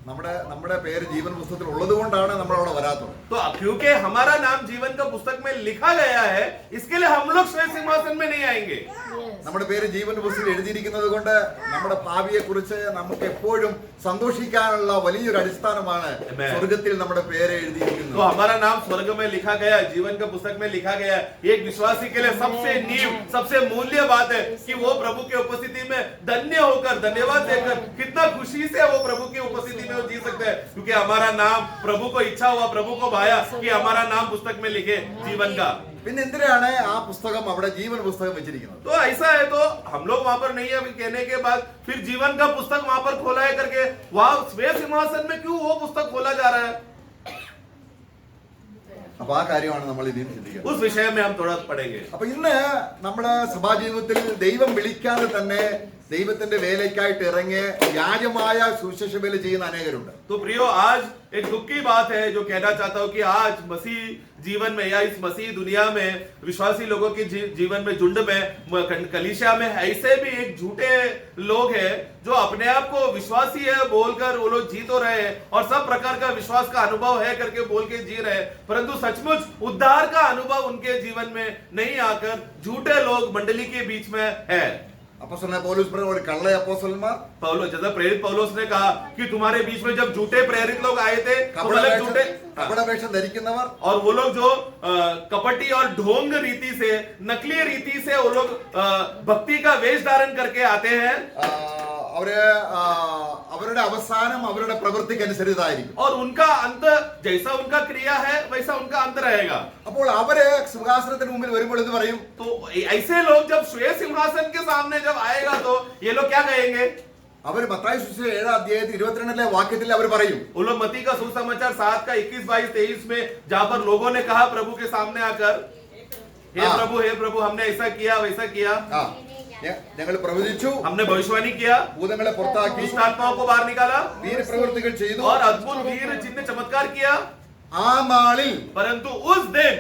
നമ്മുടെ പേര് ജീവൻ പുസ്തകത്തിൽ ഉള്ളത് കൊണ്ടാണ് നമ്മൾ അവിടെ വരാത്തത്. तो क्योंकि हमारा नाम जीवन का पुस्तक में लिखा गया है, इसके लिए हम लोग श्वेत सिंहासन में नहीं आएंगे. നമ്മുടെ പേര് ജീവൻ പുസ്തകത്തിൽ എഴുതിയിരിക്കുന്നത് കൊണ്ട് നമ്മുടെ ഭാവിയെ കുറിച്ച് നമുക്ക് എപ്പോഴും സന്തോഷിക്കാനുള്ള വലിയൊരു അടിസ്ഥാനമാണ് സ്വർഗത്തിൽ നമ്മുടെ പേര് എഴുതിയിരിക്കുന്നത്. तो हमारा नाम स्वर्ग में लिखा गया, जीवन का पुस्तक में लिखा गया. एक विश्वासी के लिए सबसे नींव, सबसे मूल्य बात है कि वो प्रभु की उपस्थिति में धन्य होकर, धन्यवाद देकर, कितना खुशी से वो प्रभु की उपस्थिति में वो जी सकते हैं, क्योंकि हमारा नाम प्रभु को इच्छा हुआ, प्रभु को भाया कि हमारा नाम पुस्तक में लिखे जीवन का. പിന്നെ എന്തിനാണ് ആ പുസ്തകം അവിടെ ജീവൻ പുസ്തകം വെച്ചിരിക്കുന്നത്? तो ऐसा है, तो हम लोग वहां पर नहीं है कहने के बाद फिर जीवन का पुस्तक वहां पर खोला है करके वहां श्वेत सिंहासन में क्यों वो पुस्तक खोला जा रहा है? അപ്പൊ ആ കാര്യമാണ് നമ്മൾ ഇതിൽ ചിന്തിക്കുന്നത്. उस विषय में हम थोड़ा पढ़ेंगे. അപ്പൊ ഇന്ന് നമ്മുടെ സഭാജീവിതത്തിൽ ദൈവം വിളിക്കാതെ തന്നെ ദൈവത്തിന്റെ വേലയ്ക്കായിട്ട് ഇറങ്ങി വ്യാജമായ സുവിശേഷ വേല ചെയ്യുന്ന അനേകരുണ്ട്. तो प्रियो, आज एक दुख की बात है जो कहना चाहता हूं कि आज मसीह जीवन में या इस मसीह दुनिया में विश्वासी लोगों के जीवन में, झुंड में, कलीसिया में ऐसे भी एक झूठे लोग हैं जो अपने आप को विश्वासी है बोलकर वो लोग जी तो रहे हैं और सब प्रकार का विश्वास का अनुभव है करके बोल के जी रहे हैं, परंतु सचमुच उद्धार का अनुभव उनके जीवन में नहीं आकर झूठे लोग मंडली के बीच में है. അപ്പോസ്തലനായ പൗലോസ് പറഞ്ഞ ഒരു കള്ള അപ്പോസ്തലന്മാർ, पौलुस, जैसा प्रेरित पौलुस ने कहा कि तुम्हारे बीच में जब झूठे प्रेरित लोग आए थे तो मतलब झूठे കപടവേഷം ധരിക്കുന്നവർ, और वो लोग जो कपटी और ढोंग रीति से, नकली रीति से वो लोग भक्ति का वेश धारण करके आते हैं, അവരുടെ അവസാനം അവരുടെ പ്രവൃത്തിക്ക് അനുസരിതായിരിക്കും. और उनका अंत जैसा उनका क्रिया है वैसा उनका अंत रहेगा. അപ്പോൾ അവര് സിംഹാസനത്തിന് മുമ്പിൽ വരുമ്പോൾ എന്ത് പറയും? तो ऐसे लोग जब श्वेत सिंहासन के सामने जब आएगा तो ये लोग क्या कहेंगे? അവർ മത്തായി സുവിശേഷം 7 അധ്യായത്തിൽ 22 വാക്യത്തിൽ അവർ പറയും, वो लोग मत्ती का सुसमाचार 7 का 21, 22, 23 में जहां पर लोगों ने कहा प्रभु के सामने आकर, हे प्रभु हमने ऐसा किया वैसा किया, ഞങ്ങൾ പ്രവചിച്ചു, हमने भविष्यवाणी किया, ഭൂതങ്ങളെ പുറത്താക്കി, दुष्ट आत्माओं को बाहर निकाला വീരപ്രവൃത്തികൾ ചെയ്തു, और अद्भुत वीर चिन्ह चमत्कार किया. ആ നാളിൽ परंतु उस दिन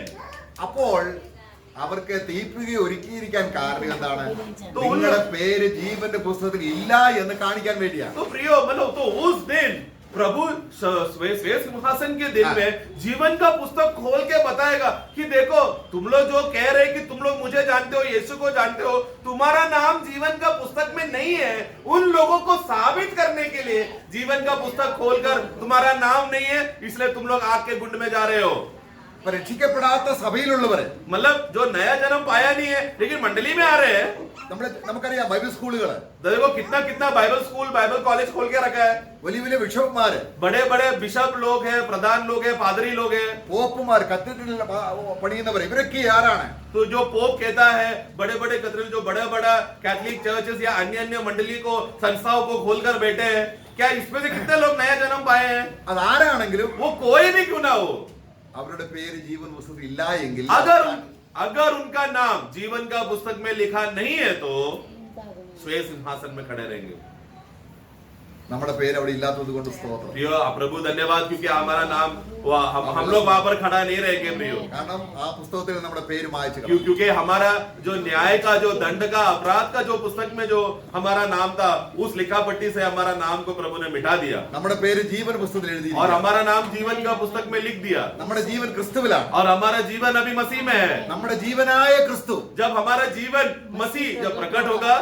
അപ്പോൾ അവർക്ക് തീപ്പിക ഒരുക്കിയിരിക്കാൻ കാരണം എന്താണ്? നിങ്ങളുടെ പേര് ജീവന്റെ പുസ്തകത്തിൽ ഇല്ല എന്ന് കാണിക്കാൻ വേണ്ടിയാണ്. तो प्रियो, मतलब तो उस दिन प्रभु श्वेत सिंहासन के दिन में जीवन का पुस्तक खोल के बताएगा कि देखो तुम लोग जो कह रहे कि तुम लोग मुझे जानते हो, यीशु को जानते हो, तुम्हारा नाम जीवन का पुस्तक में नहीं है. उन लोगों को साबित करने के लिए जीवन का पुस्तक खोलकर तुम्हारा नाम नहीं है इसलिए तुम लोग आग के गुंड में जा रहे हो. രക്ഷിക്കപ്പെടാത്ത സഭയിലുള്ളവരെ, मतलब जो नया जन्म पाया नहीं है लेकिन मंडली में आ रहे हैं. നമുക്കറിയാം ബൈബിൾ സ്കൂളുകൾ, देखो कितना बाइबल स्कूल, बाइबल कॉलेज खोल के रखा है. വലിയ വലിയ ബിഷപ്പ്മാര്, बड़े बड़े बिशप लोग हैं, प्रधान लोग हैं, पादरी लोग हैं. പോപ്പുമാർ, കത്തീഡ്രൽ പണിയുന്നവർ, ഇവരൊക്കെ ആരാണ്? तो जो पोप कहता है, बड़े बड़े कैथोलिक, जो बड़ा बड़ा कैथोलिक चर्चेस या अन्य अन्य मंडली को, संस्थाओं को खोलकर बैठे हैं, क्या इसमें से कितने लोग नया जन्म पाए हैं? അതാരാണെങ്കിലും वो कोई भी क्यों ना हो, അവരുടെ പേര് ജീവൻ പുസ്തകത്തിൽ ഇല്ല എങ്കിൽ, अगर उनका नाम जीवन का पुस्तक में लिखा नहीं है तो श्वेत सिंहासन में खड़े रहेंगे. നമ്മുടെ പേര് അവിടെ ഇല്ലാത്തത് കൊണ്ട് സ്തോത്രം. प्रियो प्रभु धन्यवाद, क्योंकि हमारा नाम हम लोग वहां पर खड़ा नहीं रहेंगे प्रियो, കാരണം ആ പുസ്തകത്തിൽ നമ്മുടെ പേര് മായ്ച്ചു കളഞ്ഞു. क्योंकि हमारा जो न्याय का, जो दंड का, अपराध का जो पुस्तक में जो हमारा नाम था उस लिखा पट्टी से हमारा नाम को प्रभु ने मिटा दिया നമ്മുടെ പേര് ജീവൻ പുസ്തകത്തിൽ എഴുതി, और हमारा नाम जीवन का पुस्तक में लिख दिया. നമ്മുടെ ജീവൻ ക്രിസ്തുവിലാണ്. और हमारा जीवन अभी मसीह में है. നമ്മുടെ ജീവനായ ക്രിസ്തു, जब हमारा जीवन मसीह जब प्रकट होगा,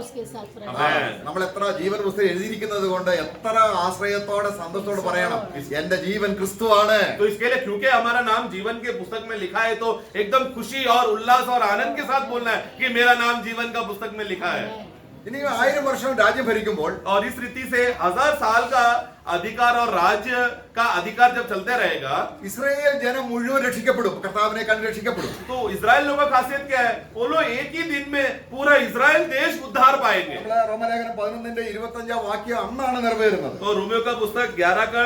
उसके साथ आमेन. നമ്മൾ എത്ര ജീവൻ പുസ്തകം എഴുതിയിരിക്കുന്നത് കൊണ്ട് എത്ര ആശ്രയത്തോടെ സന്തോഷത്തോടെ പറയണം, എന്റെ ജീവൻ ക്രിസ്തുവാണ്. तो इसके लिए क्योंकि हमारा नाम जीवन के पुस्तक में लिखा है तो एकदम खुशी और उल्लास और आनंद के साथ बोलना है कि मेरा नाम जीवन का पुस्तक में लिखा है. ഇനി 1000 വർഷം രാജ്യം ഭരിക്കുമ്പോൾ, और इस रीति से 1000 साल का अधिकार और राज्य का अधिकार जब चलते रहेगा, ഇസ്രായേൽ ജനം മുഴുവൻ രക്ഷിക്കപ്പെടും, കർത്താവിനെ കണ്ട് രക്ഷിക്കപ്പെടും. तो इजराइल लोगों का खासियत क्या है? वो लोग एक ही दिन में पूरा इजराइल देश उद्धार पाएंगे. നമ്മളെ റോമലേഖനം 11:25 വാക്യം അന്നാണ് നിറവേറുന്നത്. तो रोमियो का पुस्तक 11 का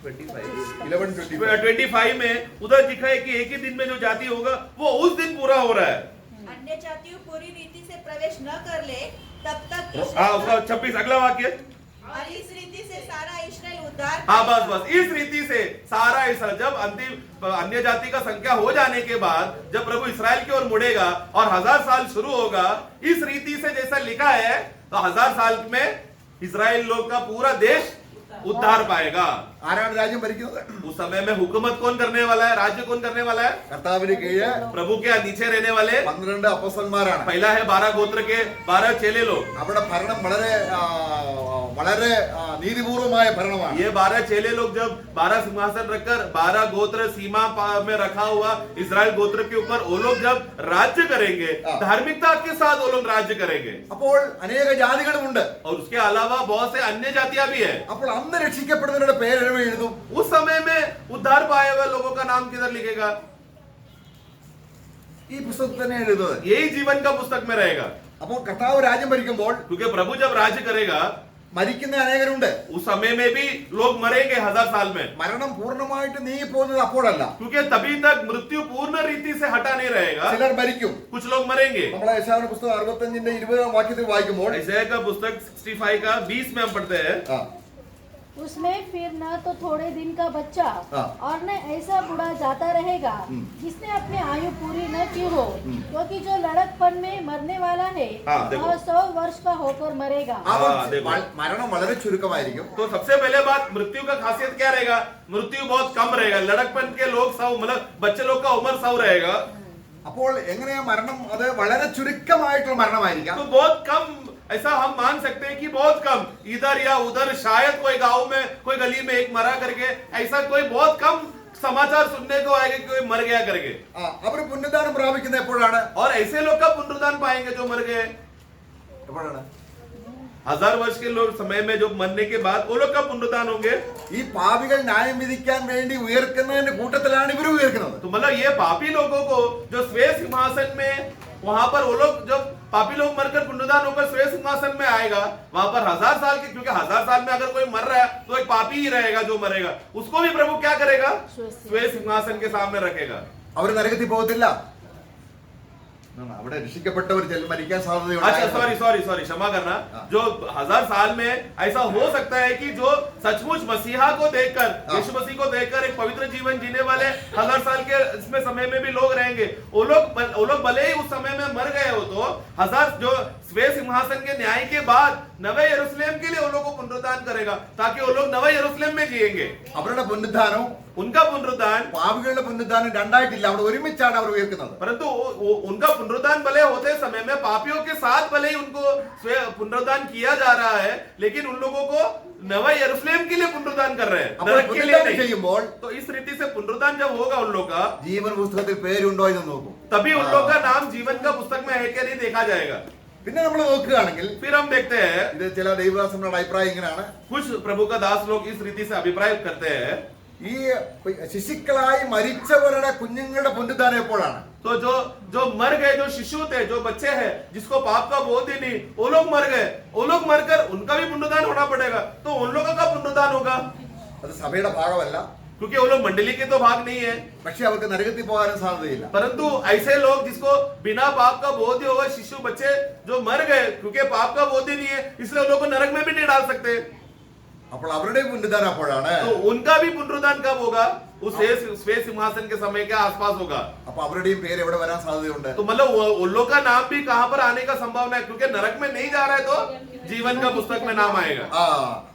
11:25 में उधर दिखा है कि एक ही दिन में जो जाति होगा वो उस दिन पूरा हो रहा है. अन्य जातियों पूरी रीति से प्रवेश न कर ले तब तक हाँ, उसका 26 अगला वाक्य. और इस रीति से सारा इस्राएल उद्धार हाँ बस इस रीति से सारा इस्राएल, जब अंतिम अन्य जाति का संख्या हो जाने के बाद जब प्रभु इस्राएल की ओर मुड़ेगा और 1000 साल शुरू होगा, इस रीति से जैसा लिखा है तो 1000 साल में इस्राएल लोग का पूरा देश उद्धार पाएगा। ആരാണ് രാജ്യം ഭരിക്കുന്നത്? उस समय में हुकूमत कौन करने वाला है, राज्य कौन करने वाला है? കർത്താവിന് കീഴ് प्रभु के नीचे रहने वाले 12 അപ്പോസ്തലന്മാരാണ്. पहला है 12 गोत्र के 12 चेले लोग। അവിടെ ഭരണം വളരെ നീതിപൂർവമായ ഭരണമാണ്. ये 12 चेले लोग जब 12 सिंहासन रखकर 12 गोत्र सीमा में रखा हुआ इस्राएल गोत्र के ऊपर वो लोग जब राज्य करेंगे, धार्मिकता के साथ वो लोग राज्य करेंगे। അപ്പോൾ അനേക ജാതികളുമുണ്ട്. और उसके अलावा बहुत से अन्य जातियां भी है। അപ്പോൾ അന്ന് രക്ഷിക്കപ്പെടുന്നവരുടെ പേര് എഴുതും. उस समय में उद्धार पाए हुए लोगों का नाम किधर लिखेगा? ഈ പുസ്തകത്തിൽ തന്നെ എഴുതുന്നത്. यही जीवन का पुस्तक में रहेगा। അപ്പോൾ കർത്താവ് രാജ്യം ഭരിക്കുമ്പോൾ क्योंकि प्रभु जब राज्य करेगा മരിക്കുന്ന അനേകരുണ്ട്. उस समय में भी लोग मरेंगे 1000 साल में। മരണം പൂർണ്ണമായിട്ട് നീങ്ങി പോകുന്നത് അപ്പോഴല്ല. क्योंकि तभी तक मृत्यु पूर्ण रीति से हटा नहीं रहेगा। ചിലർ മരിക്കും. कुछ लोग मरेंगे। നമ്മളെ യശായാവിന്റെ പുസ്തകം 65ന്റെ 20 വാക്യത്തിൽ വായിക്കുമ്പോൾ ईसाया का पुस्तक 65 का 20 में हम पढ़ते हैं, उसमें फिर न तो थोड़े दिन का बच्चा हाँ। और न ऐसा बूढ़ा जाता रहेगा जिसने अपनी आयु पूरी न की हो, क्योंकि जो लड़कपन में मरने वाला है हाँ, देखो। वह 100 वर्ष का होकर मरेगा। देखो। മരണം വളരെ ചുരുക്കമായിരിക്കും. तो सबसे पहले बात, मृत्यु का खासियत क्या रहेगा? मृत्यु बहुत कम रहेगा। लड़कपन के लोग 100, मतलब बच्चे लोग का उम्र 100 रहेगा। അപ്പോൾ എങ്ങനെയാ മരണം? അത് വളരെ ചുരുക്കമായിട്ടുള്ള മരണമായിരിക്കാം. तो बहुत कम, ऐसा हम मान सकते हैं कि बहुत कम, इधर या उधर, शायद कोई गांव में कोई गली में एक मरा करके, ऐसा कोई बहुत कम समाचार सुनने को आएगा कि कोई मर गया करके। അവർ പുനരുദ്ധാനം പ്രാപിക്കുന്നത് എപ്പോഴാണ്? और ऐसे लोग का पुनरुत्थान पाएंगे जो मर गए। എപ്പോഴാണ്? 1000 वर्ष के लोग समय में जो मरने के बाद वो लोग का पुनरुत्थान होंगे। ഈ പാപികൾ ന്യായം വിധിക്കാൻ വേണ്ടി ഉയർക്കുന്നതിന്റെ കൂട്ടത്തിലാണ് ഇവർ ഉയർക്കുന്നത്. तो मतलब ये पापी लोगों को जो स्वे सिंहासन में, वहां पर वो लोग जब पापी लोग मरकर पुनरुत्थान होकर स्वे सिंहासन में आएगा, वहां पर 1000 साल के, क्योंकि 1000 साल में अगर कोई मर रहा है तो एक पापी ही रहेगा जो मरेगा। उसको भी प्रभु क्या करेगा? स्वे सिंहासन के सामने रखेगा। അവർ നരകത്തിൽ പോകത്തില്ല. അവിടെ രക്ഷിക്കപ്പെട്ടവർ മരിക്കാൻ अच्छा, സാധ്യതയുണ്ട്. सॉरी क्षमा करना। जो 1000 साल में ऐसा हो सकता है कि जो सचमुच मसीहा को देखकर, यीशु मसीह को देखकर एक पवित्र जीवन जीने वाले 1000 साल के इसमें समय में भी लोग रहेंगे। वो लोग भले ही उस समय में मर गए हो, तो 1000 जो स्वे सिंहासन के न्याय के बाद नवे यरूशलेम के लिए वो लोग को पुनरुत्थान करेगा, ताकि वो लोग नवे यरूशलेम में जिएंगे। അവരുടെ പുനരുദ്ധാനവും उनका पुनरुत्थान, പാപികളുടെ പുനരുദ്ധാനം രണ്ടായിട്ടില്ല. അവിടെ ഒരുമിച്ചാണ് അവർ ഉയർക്കുന്നത്. परंतु उनका पुनरुत्थान भले होते समय में पापियों के साथ भले ही उनको पुनरुत्थान किया जा रहा है, लेकिन उन लोगों को नवा यरूशलेम के लिए पुनरुत्थान कर रहे हैं, അപ്പോൾ नरक के लिए പുനരുദ്ധാനം नहीं। ചെയ്യുമ്പോൾ तो इस रीति से पुनरुत्थान जब होगा उन लोग का, ജീവൻ പുസ്തകത്തിൽ പേരുണ്ടോ എന്ന് നോക്കും. तभी उन लोग का नाम जीवन का पुस्तक में है क्या नहीं देखा जाएगा। പിന്നെ നമ്മൾ നോക്കുകയാണെങ്കിൽ फिर हम देखते हैं ഇത് ചില ദൈവദാസന്മാരുടെ അഭിപ്രായം ഇങ്ങനെയാണ്. कुछ प्रभु का दास लोग इस रीति से अभिप्राय करते हैं, ഈ ശിശുക്കളായി മരിച്ചവരുടെ കുഞ്ഞുങ്ങളുടെ പുനരുദ്ധാനം എപ്പോഴാണ്? तो जो मर गए, जो शिशु थे, जो बच्चे हैं, जिसको पाप का बोध ही नहीं, वो लोग मर गए, वो लोग मरकर उनका भी पुनरुत्थान होना पड़ेगा। तो उन लोगों का पुनरुत्थान होगा, അത് സഭയുടെ ഭാഗമല്ല. क्योंकि वो लोग मंडली के तो भाग नहीं है। പക്ഷെ അവർക്ക് നരകത്തിൽ പോകാനും സാധ്യതയില്ല. परंतु ऐसे लोग जिसको बिना पाप का बोध ही होगा, शिशु बच्चे जो मर गए, क्योंकि पाप का बोध ही नहीं है, इसलिए उन लोग को नरक में भी नहीं डाल सकते। അപ്പോൾ അവരുടെ പുനരുദ്ധാനം അപ്പോഴാണ്. तो उनका भी पुनरुत्थान कब होगा? उस स्वे सिंहासन के समय के आसपास होगा। അപ്പൊ അവരുടെയും പേര് എവിടെ വരാൻ സാധ്യതയുണ്ട്? तो मतलब उन लोग का नाम भी कहां पर आने का संभावना है? क्योंकि नरक में नहीं जा रहा है, तो जीवन का पुस्तक में नाम आएगा।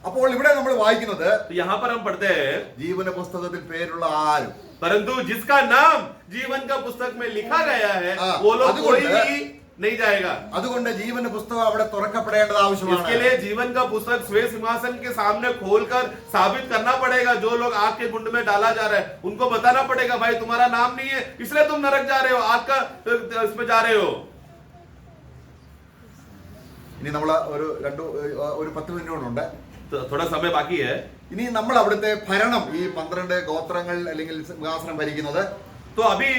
അപ്പോൾ ഇവിടെ നമ്മൾ വായിക്കുന്നത് तो यहाँ पर हम पढ़ते हैं, ജീവന പുസ്തകത്തിൽ പേരുള്ള ആരും, परंतु जिसका नाम जीवन का पुस्तक में लिखा गया है, वो लोग कोई भी नहीं जाएगा। അതുകൊണ്ട് ജീവന പുസ്തകം അവിടെ തുറക്കപ്പെടേണ്ടത് ആവശ്യമാണ്. इसके लिए जीवन का पुस्तक स्वे सिंहासन के सामने खोलकर साबित करना पड़ेगा। जो लोग आग के कुंड में डाला जा रहा है, उनको बताना पड़ेगा, भाई तुम्हारा नाम नहीं है, इसलिए तुम नरक जा रहे हो, आग का इसमें जा रहे हो। ഇനി നമ്മൾ ഒരു 10 മിനിറ്റ് तो थोड़ा समय बाकी है। ഇനി നമ്മൾ അവിടുത്തെ ഭരണം, ഈ 12 ഗോത്രങ്ങൾ അല്ലെങ്കിൽ സിംഹാസനം ഭരിക്കുന്നത്, तो अभी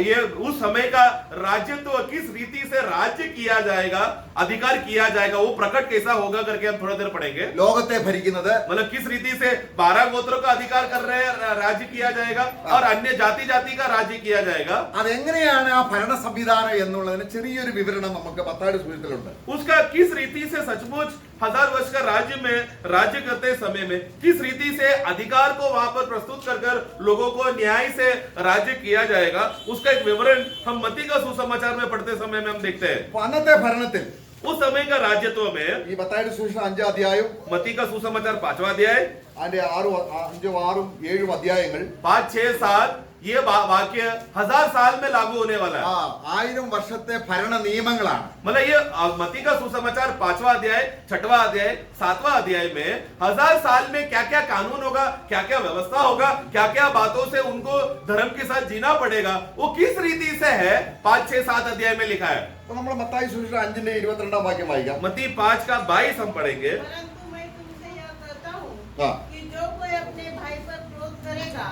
ये उस समय का राज्यत्व किस रीति से राज्य किया जाएगा, अधिकार किया जाएगा, वो प्रकट कैसा होगा करके हम थोड़ा देर पढ़ेंगे। ലോകത്തെ ഭരിക്കുന്നത്, मतलब किस रीति से 12 गोत्रों का अधिकार कर रहे हैं, राज्य किया जाएगा, और अन्य जाति जाति का राज्य किया जाएगा। അതെങ്ങനെയാണ് ആ ഭരണ സംവിധാനം എന്നുള്ളതിന് ചെറിയൊരു വിവരണം നമുക്ക് മത്തായിയുടെ സുവിശേഷത്തിലുണ്ട്. उसका किस रीति से सचमुच 1000 वर्ष का राज्य में राज्य करते समय में किस रीति से अधिकार को वहां पर प्रस्तुत कर लोगों को न्याय से राज्य किया जाएगा, उसका एक विवरण हम मत्ती का सुसमाचार में पढ़ते समय में हम देखते हैं। അന്നത്തെ ഭരണത്തിൽ उस समय का राज्यत्व में ഈ മത്തായിയുടെ സുവിശേഷം 5-ാം അധ്യായം मत्ती का सुसमाचार 5वां अध्याय അതിന്റെ 5, 6, 7 അധ്യായങ്ങൾ 5, 6, 7 ये वाक्य 1000 साल में लागू होने वाला है। 1000 വർഷത്തെ ഭരണ നിയമങ്ങളാണ്. मतलब ये मत्ती का सुसमाचार 5वां अध्याय, 6वां अध्याय, 7वां अध्याय में 1000 साल में क्या क्या कानून होगा, क्या क्या व्यवस्था होगा, क्या क्या बातों से उनको धर्म के साथ जीना पड़ेगा, वो किस रीति से है 5, 6, 7 अध्याय में लिखा है। അപ്പൊ നമ്മൾ മത്തായി സുവിശേഷം 5-ന്റെ 22-ാം വാക്യം വായിക്കാം. मत्ती 5 का 22 हम पढ़ेंगे। परंतु मैं तुमसे यह कहता हूँ हाँ। कि जो कोई अपने भाई पर क्रोध करेगा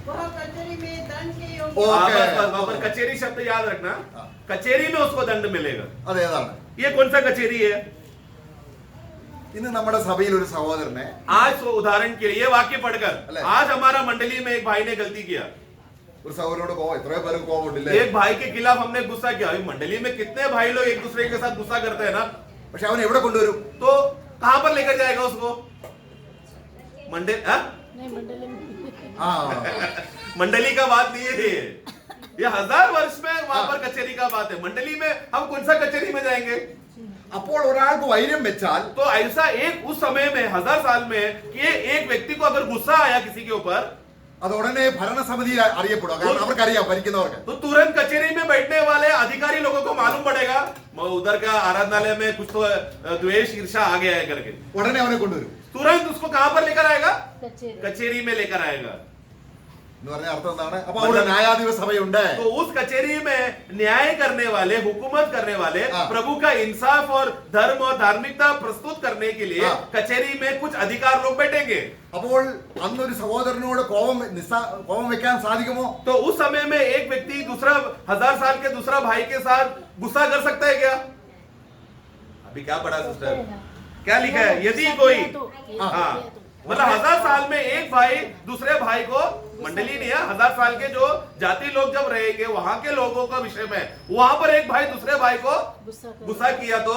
वह कचहरी में दंड के योग्य ओके। वहाँ पर कचेरी शब्द याद रखना, हाँ। कचेरी में उसको दंड मिलेगा। അതേതാണ്? ये कौन सा कचेरी है? ഇന്ന് നമ്മുടെ സഭയിൽ ഒരു സഹോദരനെ आज वो उदाहरण के लिए ये वाक्य पढ़कर, अले। आज हमारा मंडली में एक भाई ने गलती किया, ഒരു സഹോദരനോട് കോപം, എത്രയോ പേർക്ക് കോപമുണ്ടില്ലേ? एक भाई के खिलाफ हमने गुस्सा किया। अभी मंडली में कितने भाई लोग एक दूसरे के साथ गुस्सा करते हैं ना, പക്ഷെ അവൻ എവിടെ കൊണ്ടുവരും? तो कहां पर लेकर जाएगा उसको? मंडली नहीं मंडली में ആ मंडली का बात नहीं है ये 1000 वर्ष में वहां पर कचेरी का बात है। मंडली में हम कौन सा कचेरी में जाएंगे? അപ്പോൾ ഒരാൾക്ക് വൈര്യം വെച്ചാൽ तो ऐसा एक उस समय में 1000 साल में कि एक व्यक्ति को अगर गुस्सा आया किसी के ऊपर, അത് ഉടനെ ഭരണസമിതിയിൽ അറിയപ്പെടുക. കാരണം അവർക്കറിയാം, ഭരിക്കുന്നവർക്ക്. तो तुरंत कचेरी में बैठने वाले अधिकारी लोगों को मालूम पड़ेगा उधर का आराधनालय में कुछ तो द्वेष ईर्षा आ गया है करके। ഉടനെ അവനെ കൊണ്ടുവരും. तुरंत उसको कहां पर लेकर आएगा? कचेरी कचेरी में लेकर आएगा। എന്ന് പറഞ്ഞ അർത്ഥം എന്താണ്? അപ്പൊ അവിടെ ന്യായാധിപ സഭയുണ്ട്. तो उस कचेरी में न्याय करने वाले, हुकूमत करने वाले, हाँ। प्रभु का इंसाफ और धर्म और धार्मिकता प्रस्तुत करने के लिए हाँ। कचेरी में कुछ अधिकार लोग बैठेंगे। അപ്പോൾ അന്നൊരു സഹോദരനോട് കോപം വെക്കാൻ സാധിക്കുമോ? तो उस समय में एक व्यक्ति दूसरा 1000 साल के दूसरा भाई के साथ गुस्सा कर सकता है क्या? अभी क्या पढ़ा सिस्टर, क्या लिखा है? यदि कोई हाँ मतलब 1000 साल में एक भाई दूसरे भाई को, मंडली नहीं है, 1000 साल के जो जाति लोग जब रहेंगे वहां के लोगों का विषय में, वहां पर एक भाई दूसरे भाई को गुस्सा किया तो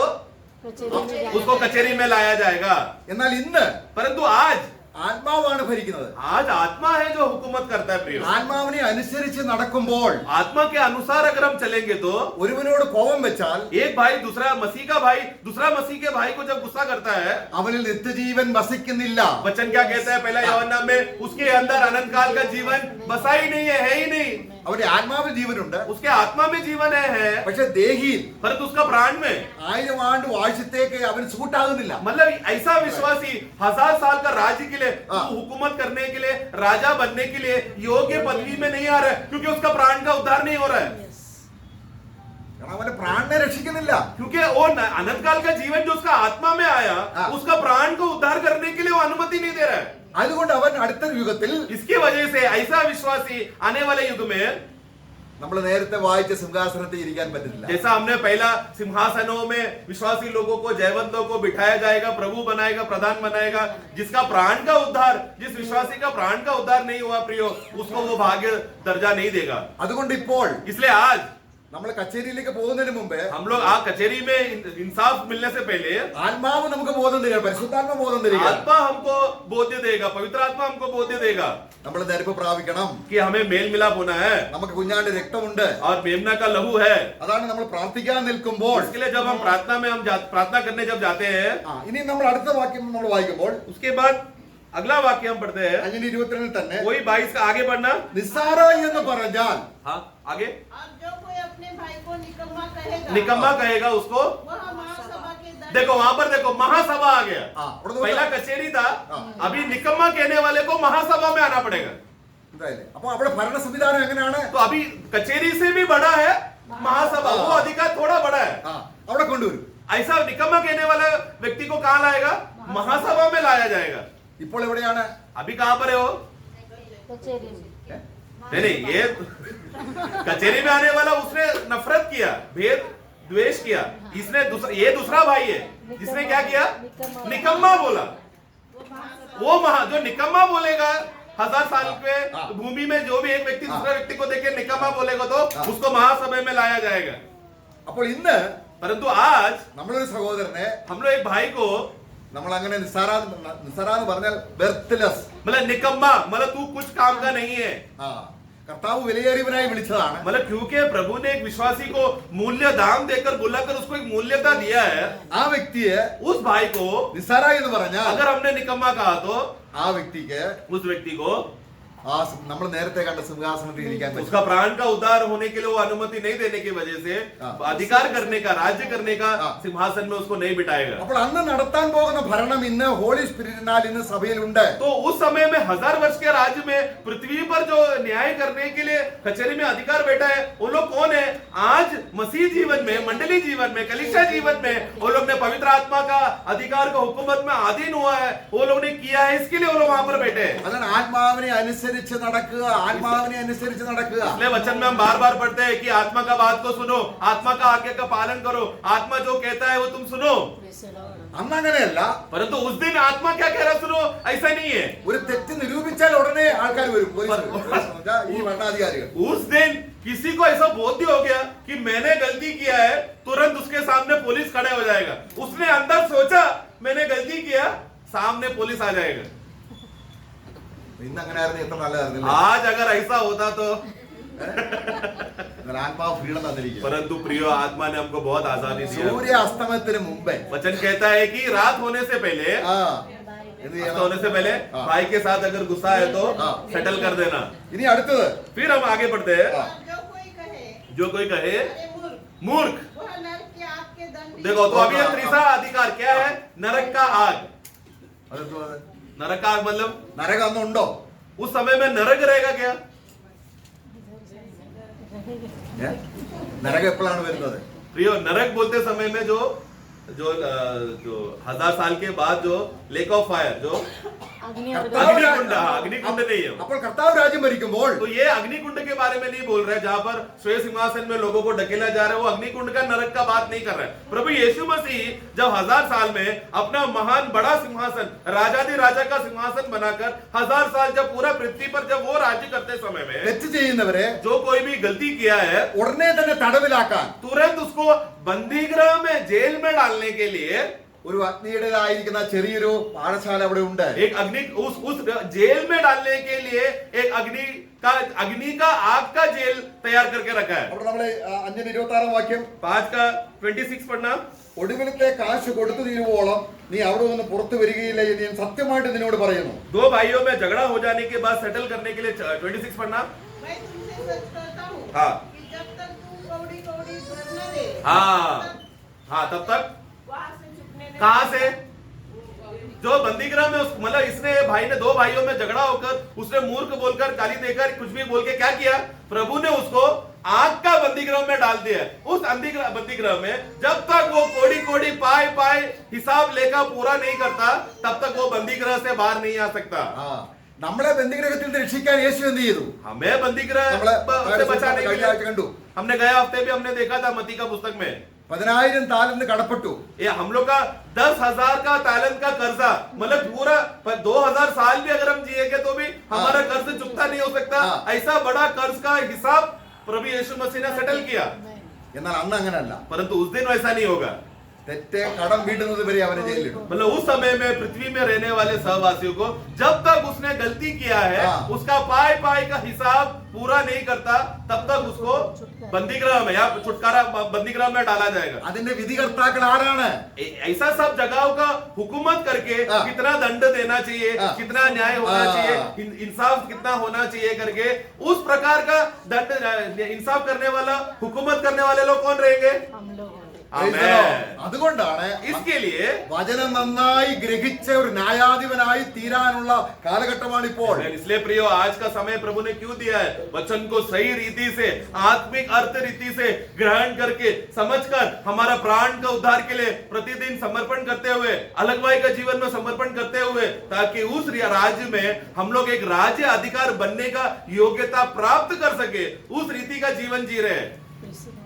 कचेरी में जाएगा। उसको कचेरी में लाया जाएगा। എന്നാൽ ഇന്ന് परंतु आज ആത്മാവാണ് ഭരിക്കുന്നത്. आज आत्मा है जो हुकूमत करता है प्रिय। ആത്മാവിനെ അനുസരിച്ച് നടക്കുമ്പോൾ आत्मा के अनुसार अगर हम चलेंगे तो ഒരുവനോട് കോപം വെച്ചാൽ एक भाई दूसरा मसीह का भाई दूसरा मसीह के भाई को जब गुस्सा करता है, അവനിൽ നിത്യജീവൻ വസിക്കുന്നില്ല. वचन क्या कहता है पहला यूहन्ना में? उसके अंदर अनंत काल का जीवन बसा ही नहीं है ही नहीं। അവന്റെ ആത്മാവിൽ ജീവനുണ്ട്, उसके आत्मा में जीवन है പക്ഷെ ദേഹിയിൽ परंतु उसका प्राण में 1000 ആണ്ട് വാഴ്ചത്തേക്ക് അവൻ സൂട്ടാകുന്നില്ല. मतलब ऐसा विश्वासी 1000 साल का राज्य के लिए, हाँ। हुकूमत करने के लिए, राजा बनने के लिए योग्य पदवी में नहीं आ रहा है, क्योंकि उसका प्राण का उद्धार नहीं हो रहा है। കാരണം അവന്റെ പ്രാണനെ രക്ഷിക്കുന്നില്ല. क्योंकि वो अनंत काल का जीवन जो उसका आत्मा में आया, हाँ। उसका प्राण को उद्धार करने के लिए वो अनुमति नहीं दे रहा है। അതുകൊണ്ട് അവൻ അടുത്ത യുഗത്തിൽ इसकी वजह से ऐसा विश्वासी आने वाले युग में, നമ്മൾ നേരത്തെ വായിച്ച സിംഹാസനത്തിൽ ഇരിക്കാൻ പറ്റില്ല. जैसा हमने पहला सिंहासनों में विश्वासी लोगों को, जयवंतों को बिठाया जाएगा, प्रभु बनाएगा, प्रधान बनाएगा, जिसका प्राण का उद्धार, जिस विश्वासी का प्राण का उद्धार नहीं हुआ प्रियो, उसको वो भाग्य दर्जा नहीं देगा। അതുകൊണ്ട് ഇപ്പോൾ इसलिए आज നമ്മൾ കച്ചേരിയിലേക്ക് പോകുന്നതിന് മുമ്പ് हम लोग कचेरी में इंसाफ मिलने से पहले ആത്മാവ് നമുക്ക് ബോധം തരിക, പരിശുദ്ധാത്മ ബോധം തരിക. आत्मा हमको बोध्य देगा, पवित्र आत्मा हमको बोध्य देगा നമ്മൾ ധരിപ്പ് പ്രാപിക്കണം. कि हमें मेल मिलाप होना है നമുക്ക് കുഞ്ഞാണ്ട് രക്തമുണ്ട്. और मेमना का लहू है। അതാണ് നമ്മൾ പ്രാർത്ഥിക്കാൻ നിൽക്കുമ്പോൾ. इसके लिए जब हम प्रार्थना में प्रार्थना करने जब जाते हैं, ഇനി നമ്മൾ അടുത്ത വാക്യം നമ്മൾ വായിക്കുമ്പോൾ उसके बाद अगला वाक्य हम पढ़ते हैं 5:22 തന്നെ वही 22 का आगे बढ़ना। നിസ്സാര എന്ന് പറഞ്ഞാൽ हाँ आगे, अब जो कोई अपने भाई को निकम्मा कहेगा निकम्मा कहेगा उसको। वह महासभा के दंड देखो वहां पर देखो महासभा आ गया। അവിടെ पहला कचेरी था, अभी निकम्मा कहने वाले को महासभा में आना पड़ेगा। അപ്പൊ അവിടെ ഭരണ സംവിധാനം എങ്ങനെയാണ്? तो अभी कचेरी से भी बड़ा है महासभा, वो अधिकार थोड़ा बड़ा है। അവിടെ കൊണ്ടുവരും. ऐसा निकम्मा कहने वाला व्यक्ति को कहां लाएगा? महासभा में लाया जाएगा। ഇപ്പോൾ എവിടെയാണ്? अभी कहां पर है वो? कचेरी में नहीं ये कचेरी में आने वाला उसने नफरत किया, भेद द्वेष किया। इसने ये दूसरा भाई है जिसने क्या किया? निकम्मा बोला। वो जो निकम्मा बोलेगा 1000 साल पे भूमि में जो भी एक व्यक्ति दूसरे व्यक्ति को देख के निकम्मा बोलेगा तो उसको महासभा में लाया जाएगा। അപ്പോൾ ഇന്ന് परंतु आज നമ്മളൊരു സഹോദരനെ हम लोग एक भाई को നമ്മൾ അങ്ങനെ നിസ്സാരാന്ന് പറഞ്ഞാൽ ബെർത്ത്ലെസ്, मतलब निकम्मा, मतलब तू कुछ काम का नहीं है, കർത്താവ് വിലയേറിയവനായി വിളിച്ചതാണ്. मतलब क्योंकि प्रभु ने एक विश्वासी को मूल्य दाम देकर बुलाकर उसको एक मूल्यता दिया है, ആ വ്യക്തിയെ उस भाई को നിസ്സാര എന്ന് പറഞ്ഞാൽ अगर हमने निकम्मा कहा तो ആ വ്യക്തിക്ക് उस व्यक्ति को നമ്മൾ നേരത്തെ കണ്ട സിംഹാസനത്തിൽ ഇരിക്കാൻ പറ്റും. उसका प्राण का उद्धार होने के लिए वो अनुमति नहीं देने की वजह से अधिकार करने का, राज्य करने का सिंहासन में उसको नहीं बिठाएगा. അപ്പോൾ अന്ന് നടത്താൻ പോകുന്ന ഭരണം ഇന്ന് ഹോളി സ്പിരിറ്റിനാൽ ഇന്ന് സഭയിലുണ്ട്. तो उस समय में 1000 वर्ष के राज्य में पृथ्वी पर जो न्याय करने के लिए कचहरी में अधिकार बैठा है, वो लोग कौन है? आज मसीह जीवन में, मंडली जीवन में, कलीसिया जीवन में वो लोग ने पवित्र आत्मा का अधिकार को हुकूमत में अधीन हुआ है, वो लोग ने किया है, इसके लिए वो लोग वहां पर बैठे हैं. അതാണ് ആത്മാവിനെ അനുസരിച്ച് നടക്കുക, ആത്മാവിനെ അനുസരിച്ച് നടക്കുക. इसलिए वचन में हम बार बार पढ़ते हैं कि आत्मा का बात को सुनो, आत्मा का आज्ञा का पालन करो, आत्मा जो कहता है वो तुम सुनो. അന്ന് അങ്ങനെയല്ല. परंतु उस दिन आत्मा क्या कह रहा सुनो, ऐसा नहीं है. ഒരു തെറ്റ് നിരൂപിച്ചാൽ ഉടനെ ആൾക്കാർ വരും. ഈ ഭരണാധികാരികൾ उस दिन किसी को ऐसा बोध हो गया कि मैंने गलती किया है, तुरंत उसके सामने पुलिस खड़े हो जाएगा. उसने अंदर सोचा मैंने गलती किया, सामने पुलिस आ जाएगा. ഇന്ന് അങ്ങനെ ആയിരുന്നു എത്ര നല്ലതായിരുന്നില്ല. आज अगर ऐसा होता तो ആത്മാവ് ഫ്രീഡം തന്നിരിക്കുക. परंतु प्रियो आत्मा ने हमको बहुत आजादी दी है. സൂര്യ അസ്തമയത്തിന് മുമ്പേ वचन कहता है कि रात होने से पहले, എന്ത് अस्त ചെയ്യണം? होने से पहले भाई के साथ अगर गुस्सा है तो सेटल कर देना. ഇനി അടുത്തത് फिर हम आगे बढ़ते हैं. और जो कोई कहे जो कोई कहे अरे मूर्ख, मूर्ख, वह नरक की आग के दंड देखो तो अभी ये तीसरा अधिकार क्या है? नरक का आग. അതെന്തുവാ? नरक का आग मतलब നരകം അന്നുണ്ടോ? उस समय में नरक रहेगा क्या? നരകം എപ്പോഴാണ് വരുന്നത്? प्रियो नरक बोलते समय में जो 1000 साल के बाद जो लेक ऑफ फायर, जो अग्निकुंड, अग्निकुंड नहीं है. അപ്പോൾ കർത്താവ് രാജ്യം ഭരിക്കുമ്പോൾ तो ये अग्निकुंड के बारे में नहीं बोल रहे जहां पर श्वेत सिंहासन में लोगों को ढकेला जा रहा है, वो अग्निकुंड का नरक का बात नहीं कर रहा है. प्रभु यीशु मसीह जब 1000 साल में अपना महान बड़ा सिंहासन, राजाधि राजा का सिंहासन बनाकर 1000 साल जब पूरा पृथ्वी पर जब वो राज्य करते समय में തെറ്റ് ചെയ്യുന്നവരെ जो कोई भी गलती किया है, ഉടനെ തന്നെ തടവിലാക്കാൻ तुरंत उसको बंदीगृह में, जेल में डालने के लिए ഒരു അഗ്നിയുടേതായിരിക്കുന്ന ചെറിയൊരു പാഠശാല അവിടെ ഉണ്ട്. एक अग्नि उस जेल में डालने के लिए एक अग्नि का आग का जेल तैयार करके रखा है. അവിടെ നമ്മള് 5:26 വാക്യം 5 का 26 पढ़ना. ഒടുവിലത്തെ കാശ് കൊടുത്തു തീരുവോളം നീ അവിടെ നിന്ന് പുറത്തു വരികയില്ല എന്ന് ഞാൻ സത്യമായിട്ട് നിന്നോട് പറയുന്നു. दो भाइयों में झगड़ा हो जाने के बाद सेटल करने के लिए 26 पढ़ना. मैं तुमसे सच कहता हूँ हाँ. कि जब तक तू कौड़ी कौड़ी भर न दे, हाँ तब तक वहाँ से छुपने नहीं. कहां से? जो बंदीगृह में मतलब इसने भाई ने, दो भाइयों में झगड़ा होकर उसने मूर्ख बोलकर, गाली देकर, कुछ भी बोल के क्या किया? प्रभु ने उसको आग का बंदीगृह में डाल दिया. उस बंदीगृह में जब तक वो कोड़ी कोड़ी पाए हिसाब लेकर पूरा नहीं करता, तब तक वो बंदीगृह से बाहर नहीं आ सकता. നമ്മളെ ബന്ദിഗ്രഹത്തിൽ നിന്ന് രക്ഷിക്കാൻ യേശു എന്ത് ചെയ്തു? हमें बंदीगृह से बचाने के लिए കണ്ടു. हमने गए हफ्ते भी हमने देखा था मती का पुस्तक में 10,000 താലന്ത് കടപ്പെട്ടു. ये हम लोग का 10,000 का तालन का कर्जा, मतलब पूरा 2000 साल भी अगर हम जिएंगे तो भी हमारा कर्ज चुकता नहीं हो सकता. ऐसा बड़ा कर्ज का हिसाब प्रभु यीशु मसीह ने सेटल किया. എന്നാൽ അന്ന് അങ്ങനല്ല. परंतु उस दिन वैसा नहीं होगा. തെറ്റ് കടം വീട്ടുന്നത് വരെ അവനെ ജയിലിലിടും. मतलब उस समय में पृथ्वी में रहने वाले सहवासियों को जब तक उसने गलती किया है, उसका पाए का हिसाब पूरा नहीं करता, तब तक उसको बंदीगृह में या छुटकारा बंदीगृह में डाला जाएगा. അതിന്റെ വിധികർത്താക്കൾ ആരാണ്? ऐसा सब जगहों का हुकूमत करके कितना दंड देना चाहिए, कितना न्याय होना चाहिए, इंसाफ कितना होना चाहिए करके उस प्रकार का दंड, इंसाफ करने वाला, हुकूमत करने वाले लोग कौन रहेंगे? हम लोग होंगे. അതുകൊണ്ടാണ് इसके लिए വചനം നന്നായി ഗ്രഹിച്ച ഒരു ന്യായാധിപനായി തീരാനുള്ള കാലഘട്ടമാണ് ഇപ്പോൾ. इसलिए प्रियो आज का समय प्रभु ने क्यों दिया है? वचन को सही रीति से, आत्मिक अर्थ रीति से ग्रहण करके, समझकर हमारा प्राण का उद्धार के लिए प्रतिदिन समर्पण करते हुए, अलगवाई का जीवन में समर्पण करते हुए, ताकि उस राज्य में हम लोग एक राज्य अधिकार बनने का योग्यता प्राप्त कर सके, उस रीति का जीवन जी रहे हैं.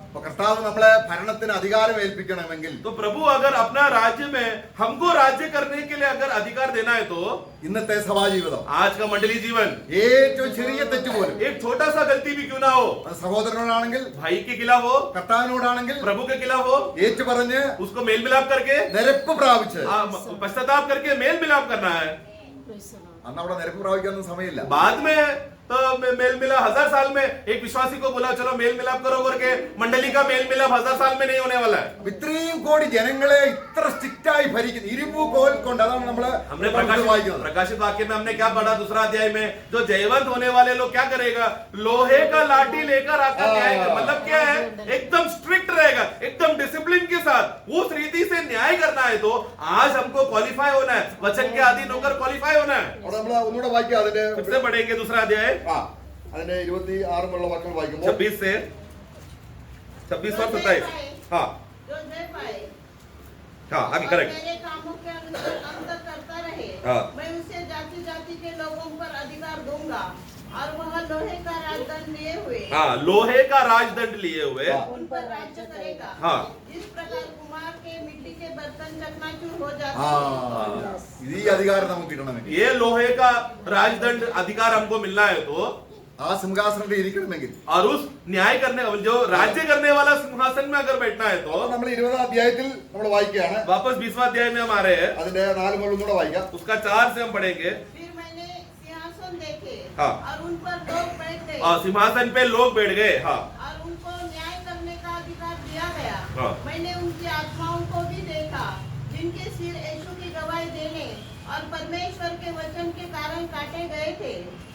അപ്പൊ കർത്താവ് നമ്മളെ ഭരണത്തിന് അധികാരം ഏൽപ്പിക്കണമെങ്കിൽ, तो प्रभु अगर अपना राज्य में हमको राज्य करने के लिए अगर अधिकार देना है, तो ഇന്നത്തെ സഭാജീവിതം आज का मंडली जीवन ഏറ്റവും ചെറിയ തെറ്റ് പോലും, एक छोटा सा गलती भी क्यों ना हो, അത് സഹോദരനോടാണെങ്കിൽ, भाई के खिलाफ हो, കർത്താവിനോടാണെങ്കിൽ प्रभु के खिलाफ हो, ഏറ്റു പറഞ്ഞ് उसको मेल मिलाप करके, നിരപ്പ് പ്രാപിച്ച്, पश्चाताप करके मेल मिलाप करना है. അന്ന് അവിടെ നിരപ്പ് പ്രാപിക്കാനൊന്നും സമയമില്ല. बाद में मेल मिलाप 1000 साल में एक विश्वासी को बोला चलो मेल मिलाप करो करके मंडली का मेल मिलाप 1000 साल में नहीं होने वाला है. ഇത്രയും കോടി ജനങ്ങളെ ഇത്ര സ്ട്രിക്റ്റ് ആയി ഭരിക്കുന്നു ഇരുമ്പ് കോൽ കൊണ്ട് അതാണ് നമ്മള് हमने വായിക്കുന്നത്. प्रकाशित वाक्य में हमने क्या पढ़ा दूसरा अध्याय में जो जयवंत होने वाले लोग क्या करेगा लोहे का लाठी लेकर आकर न्याय कर मतलब क्या है एकदम स्ट्रिक्ट रहेगा एकदम डिसिप्लिन के साथ उस रीति से न्याय करना है. तो आज हमको क्वालिफाई होना है वचन के अधीन होकर क्वालिफाई होना है. അവിടെ നമ്മൾ ഒന്നുകൂടെ വായിക്കാം അതിന്റെ फिर से पढ़ेंगे दूसरा अध्याय അതിന്റെ 26 വാക്യങ്ങൾ വായിക്കുമ്പോൾ 26 से 26 और 27. हाँ जो दे पाए हाँ आगे और करेक्ट. मेरे कामों के अनुसार अंतर करता रहे हाँ. मैं उसे जाति जाति के लोगों पर अधिकार दूंगा और वह लोहे का राजदंड लिए हुए हाँ लोहे का राजदंड लिए हुए उन पर राज्य करेगा. हाँ. इस प्रकार कुमार के मिट्टी के बर्तन चकनाचूर हो ആ जाते हैं. ഇത് ഈ അധികാരം നമുക്ക് കിട്ടണമെങ്കിൽ ये लोहे का राजदंड अधिकार हमको मिलना है तो ആ സിംഹാസനത്തിൽ ഇരിക്കണമെങ്കിൽ और उस न्याय करने जो राज्य करने वाला सिंहासन में अगर बैठना है तो നമ്മൾ 20 അധ്യായത്തിൽ നമ്മൾ വായിക്കുകയാണ്. वापस 20वां अध्याय में हम आ रहे हैं അതിന്റെ 4 മുതൽ ഒന്നുകൂടെ വായിക്കാം. उसका 4 से हम पढ़ेंगे. फिर मैंने सिंहासन देखे हाँ. और उन पर लोग बैठ गए और सिंहासन पे लोग बैठ गए. हाँ और उनको न्याय करने का अधिकार दिया गया. हाँ. मैंने उनकी आत्माओं को भी देखा जिनके सिर यीशु की गवाही देने और परमेश्वर के वचन के कारण काटे गए थे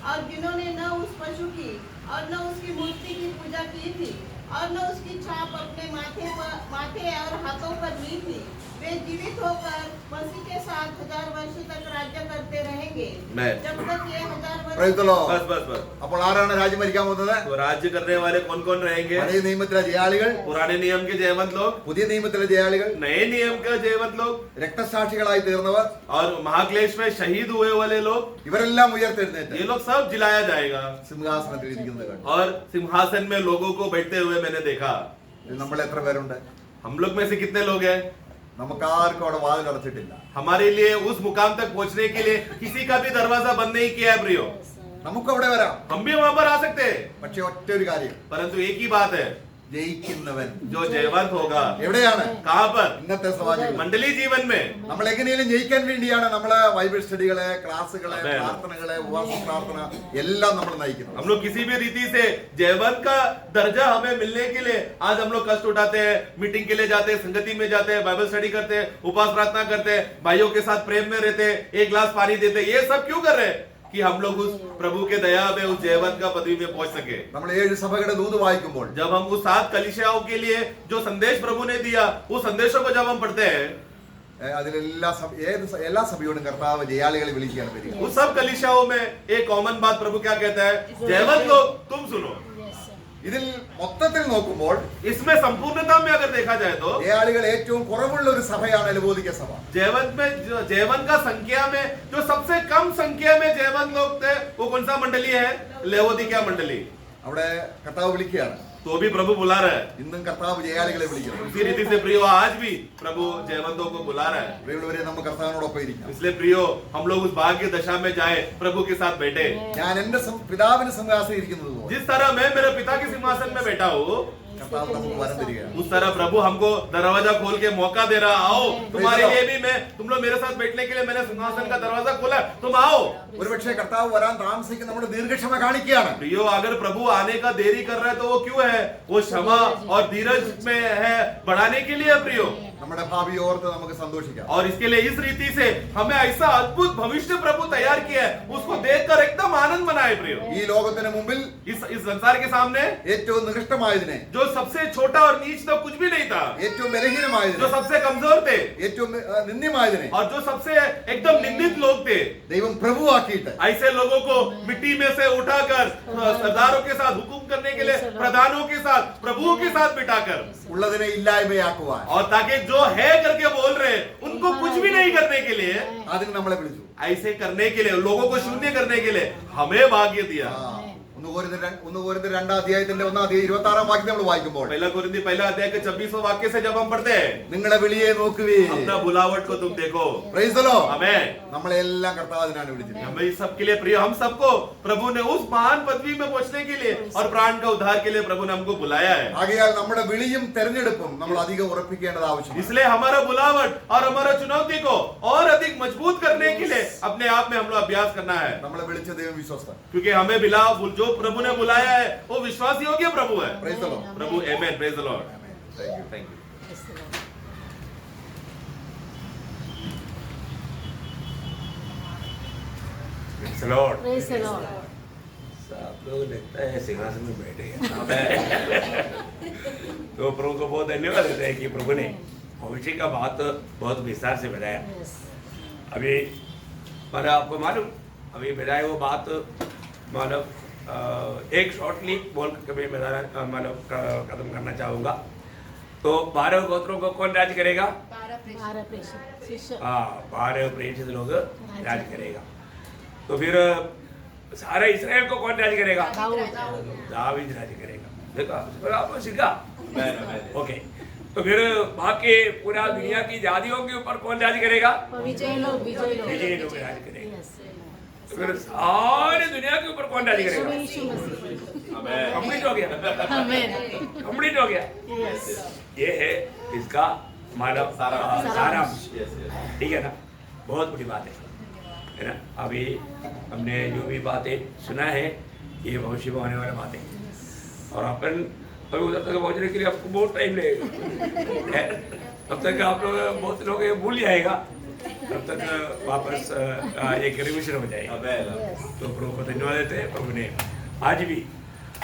और जिन्होंने न उस पशु की और न उसकी मूर्ति की पूजा की थी और न उसकी छाप अपने माथे और हाथों पर ली थी. वे जीवित होकर मसीह के साथ 1000 वर्ष तक राज्य करते रहेंगे मैं जब तक ये 1000 वर्ष Praise the Lord. बस बस बस. അപ്പോൾ ആരാണ് രാജ്യം ഭരിക്കാൻ പോകുന്നത്? तो राज्य करने वाले कौन कौन रहेंगे? പഴയ നിയമത്തിലെ ജയാളികൾ, पुराने नियम के जयवंत लोग, പുതിയ നിയമത്തിലെ ജയാളികൾ, नए नियम के जयवंत लोग രക്തസാക്ഷികളായി തീർന്നവർ, और महाक्लेश में शहीद हुए वाले लोग. ഇവരെല്ലാം ഉയർത്തെഴുന്നേറ്റ് ये लोग सब जिलाया जाएगा സിംഹാസനത്തിൽ ഇരിക്കുന്നത് കണ്ടു. और सिंहासन में लोगों को बैठते हुए मैंने देखा. ഇതിൽ നമ്മൾ എത്ര പേരുണ്ട്? हम लोग में से कितने लोग हैं? നമുക്കാർക്കും അവിടെ വാതിൽ അടച്ചിട്ടില്ല. हमारे लिए उस मुकाम तक पहुंचने के लिए किसी का भी दरवाजा बंद नहीं किया है प्रियो. നമുക്ക് അവിടെ വരാം. हम भी वहां पर आ सकते हैं പക്ഷെ ഒറ്റ ഒരു കാര്യം, परंतु एक ही बात है ജയിക്കുന്നവൻ जो जयवंत होगा എവിടെയാണ്? कहां पर? ഇന്നത്തെ സമാജം. मंडली जीवन में. നമ്മൾ എങ്ങനെയും ജയിക്കാൻ വേണ്ടിയാണ് നമ്മള് ബൈബിൾ സ്റ്റഡികളെ, ക്ലാസ്സുകളെ, അതെ. പ്രാർത്ഥനകളെ, ഉപവാസ പ്രാർത്ഥന എല്ലാം നമ്മൾ നയിക്കുന്നത്. हम लोग किसी भी रीति से जयवंत का दर्जा हमें मिलने के लिए आज हम लोग कष्ट उठाते हैं, मीटिंग के लिए जाते हैं, संगति में जाते हैं, बाइबल स्टडी करते हैं, उपवास प्रार्थना करते हैं, भाइयों के साथ प्रेम में रहते हैं, एक गिलास पानी देते हैं. ये सब क्यों कर रहे हैं? कि हम लोग उस प्रभु के दया में उस जयवंत का पदवी में पहुंच सके. നമ്മൾ 7 സഭകളുടെ ദൂത് വായിക്കുമ്പോൾ जब हम उस 7 कलीसियाओं के लिए जो संदेश प्रभु ने दिया उस संदेशों को जब हम पढ़ते हैं എല്ലാ സഭയോടും കർത്താവ് ജയാളികളെ വിളിക്കുകയാണ് വരിക. उस सब कलीसियाओं में एक कॉमन बात प्रभु क्या कहता है? जयवंत लोग तुम सुनो. ഇതിൽ മൊത്തത്തിൽ നോക്കുമ്പോൾ इसमें संपूर्णता में अगर देखा जाए तो ജയാളികൾ ഏറ്റവും കുറവുള്ള ഒരു സഭയാണ് ലവോദിക്ക സഭ. जयवंत में जयवंत का संख्या में जो सबसे कम संख्या में जयवंत लोग थे वो कौन सा मंडली है? लेवोदिकिया मंडली. അവിടെ കർത്താവ് വിളിക്കുകയാണ്. तो भी प्रभु बुला रहा है. ഇന്നും കർത്താവ് ജയാളികളെ വിളിക്കുന്നു. उसी रीति से प्रियो आज भी प्रभु जयवंतों को बुला रहा है. പ്രിയമുള്ളവരെ, നമ്മൾ കർത്താവിനോടൊപ്പം ഇരിക്കാം. इसलिए प्रियो हम लोग उस भाग्य दशा में जाए, प्रभु के साथ बैठे. ഞാൻ എന്റെ പിതാവിന് സിംഹാസനം ഇരിക്കുന്നത് പോലെ जिस तरह मैं मेरे पिता के सिंहासन में बैठा हूँ കർത്താവ് നമുക്ക് വരം തരികയാണ്. उस तरह प्रभु हमको दरवाजा खोल के मौका दे रहा. आओ तुम्हारे लिए भी मैं तुम लोग मेरे साथ बैठने के लिए मैंने सिंहासन का दरवाजा खोला, तुम आओ. ഒരുപക്ഷെ കർത്താവ് വരാൻ താമസിക്കുന്ന നമ്മുടെ ദീർഘക്ഷമ കാണിക്കുകയാണ്. प्रियो अगर प्रभु आने का देरी कर रहा है तो वो क्यों है? वो क्षमा और धीरज में है, बढ़ाने के लिए है प्रियो. നമ്മുടെ ഭാവി ഓർത്ത് നമുക്ക് സന്തോഷിക്കാം. और इसके लिए इस रीति से हमें ऐसा अद्भुत भविष्य प्रभु तैयार किया है, उसको देखकर एकदम आनंद मनाए प्रियो. ഈ ലോകത്തിന് മുമ്പിൽ इस संसार के सामने ഏറ്റവും നികൃഷ്ടമായതിനെ, जो सबसे छोटा और नीच तो कुछ भी नहीं था, ഏറ്റവും जो ബലഹീനമായതിനെ, सबसे कमजोर थे ഏറ്റവും നിന്ദ്യമായതിനെ और जो सबसे एकदम निंदित लोग थे, ദൈവം പ്രഭുവാക്കിയിട്ട് ऐसे लोगों को मिट्टी में से उठाकर सरदारों के साथ हुकुम करने के लिए प्रधानों के साथ प्रभुओं के साथ बिठाकर ഉള്ളതിനെ ഇല്ലായ്മയാക്കുവാൻ और ताकि जो है करके बोल रहे हैं उनको कुछ भी नहीं करने के लिए, അതിന് നമ്മളെ വിളിച്ചു. ऐसे करने के लिए, लोगों को शून्य करने के लिए हमें भाग्य दिया. ആ, ഒന്ന് ഒന്ന് കോരിന്ത്യർ 2-ാം അധ്യായത്തിന്റെ 1-ാം അധ്യായം 26-ാം വാക്യം നമ്മൾ വായിക്കുമ്പോൾ पहला कुरिन्थी पहला अध्याय के 26वें वाक्य से जब हम पढ़ते हैं, നിങ്ങളെ വിളിയെ നോക്കുവീൻ. अपना बुलावट को तुम देखो. Praise the Lord. आमेन. നമ്മളെല്ലാം കർത്താവിനാണ് വിളിച്ചത്. हम इस सबके लिए प्रिय, हम सबको प्रभु ने उस महान पदवी में पहुंचने के लिए और प्राण का उद्धार के लिए प्रभु ने हमको बुलाया है. ആകയാൽ നമ്മുടെ വിളിയും തെരഞ്ഞെടുപ്പും നമ്മൾ അധികം ഉറപ്പിക്കേണ്ടത് ആവശ്യമാണ്. इसलिए हमारा बुलावट और हमारा चुनौती को और अधिक मजबूत करने के लिए अपने आप में हम लोग अभ्यास करना है. നമ്മളെ വിളിച്ച ദൈവം വിശ്വസ്തൻ. क्योंकि हमें बिला जो प्रभु ने बुलाया है वो विश्वास योग्य प्रभु है. Praise the Lord. Prabhu amen. Praise the Lord. Thank you. Thank you. Praise the Lord. Praise the Lord. आप लोग लगता है सिंहासन में बैठे हैं. तो प्रभु को बहुत धन्यवाद देते हैं कि प्रभु ने भविष्य का बात बहुत विस्तार से बताया. Yes. अभी पर आपको मालूम अभी बताए वो बात मतलब एक शॉर्टली बोल के मैं बताना मतलब खत्म करना चाहूँगा. तो 12 गोत्रों को कौन राज करेगा? 12 प्रेषित शिष्य. हाँ, 12 प्रेषित लोग राज करेगा. तो फिर सारे इसराइल को कौन राज करेगा? दावीद राज करेगा. देखा पर आपको सीखा. ओके. तो फिर बाकी पूरा दुनिया की जातियों के ऊपर कौन राज करेगा? विजय लोग विजयी लोग राज करेगा. Yes. तो फिर सारी दुनिया के ऊपर कौन राज करेगा? यीशु मसीह. कंप्लीट हो गया. आमेन. कंप्लीट हो गया. Yes. ये है इसका मानव सारांश. ठीक है ना. बहुत बड़ी बात है ना. अभी हमने जो भी बातें सुना है ये भविष्य में होने वाली बातें और अपन अभी उधर तक पहुंचने के लिए आपको बहुत टाइम लगेगा. तब तक आप लोग बहुत लोग ये भूल जाएगा. तब तक वापस एक रिविजन हो जाएगा. तो प्रभु को धन्यवाद देते हैं. प्रभु ने आज भी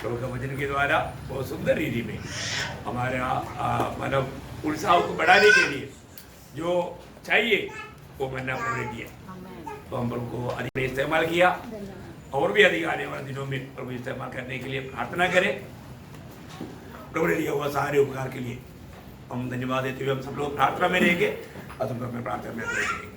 प्रभु के वचन के द्वारा बहुत सुंदर रीति में हमारे मानव उत्साह को बढ़ाने के लिए जो चाहिए वो मैंने प्रभु ने दिया. तो हम प्रभु को अधिक इस्तेमाल किया और भी अधिक आने वाले दिनों में प्रभु इस्तेमाल करने के लिए प्रार्थना करें. प्रभु ने दिया हुआ सारे उपकार के लिए हम धन्यवाद देते हुए हम सब लोग प्रार्थना में रहेंगे और तुम लोग में प्रार्थना में रहेंगे.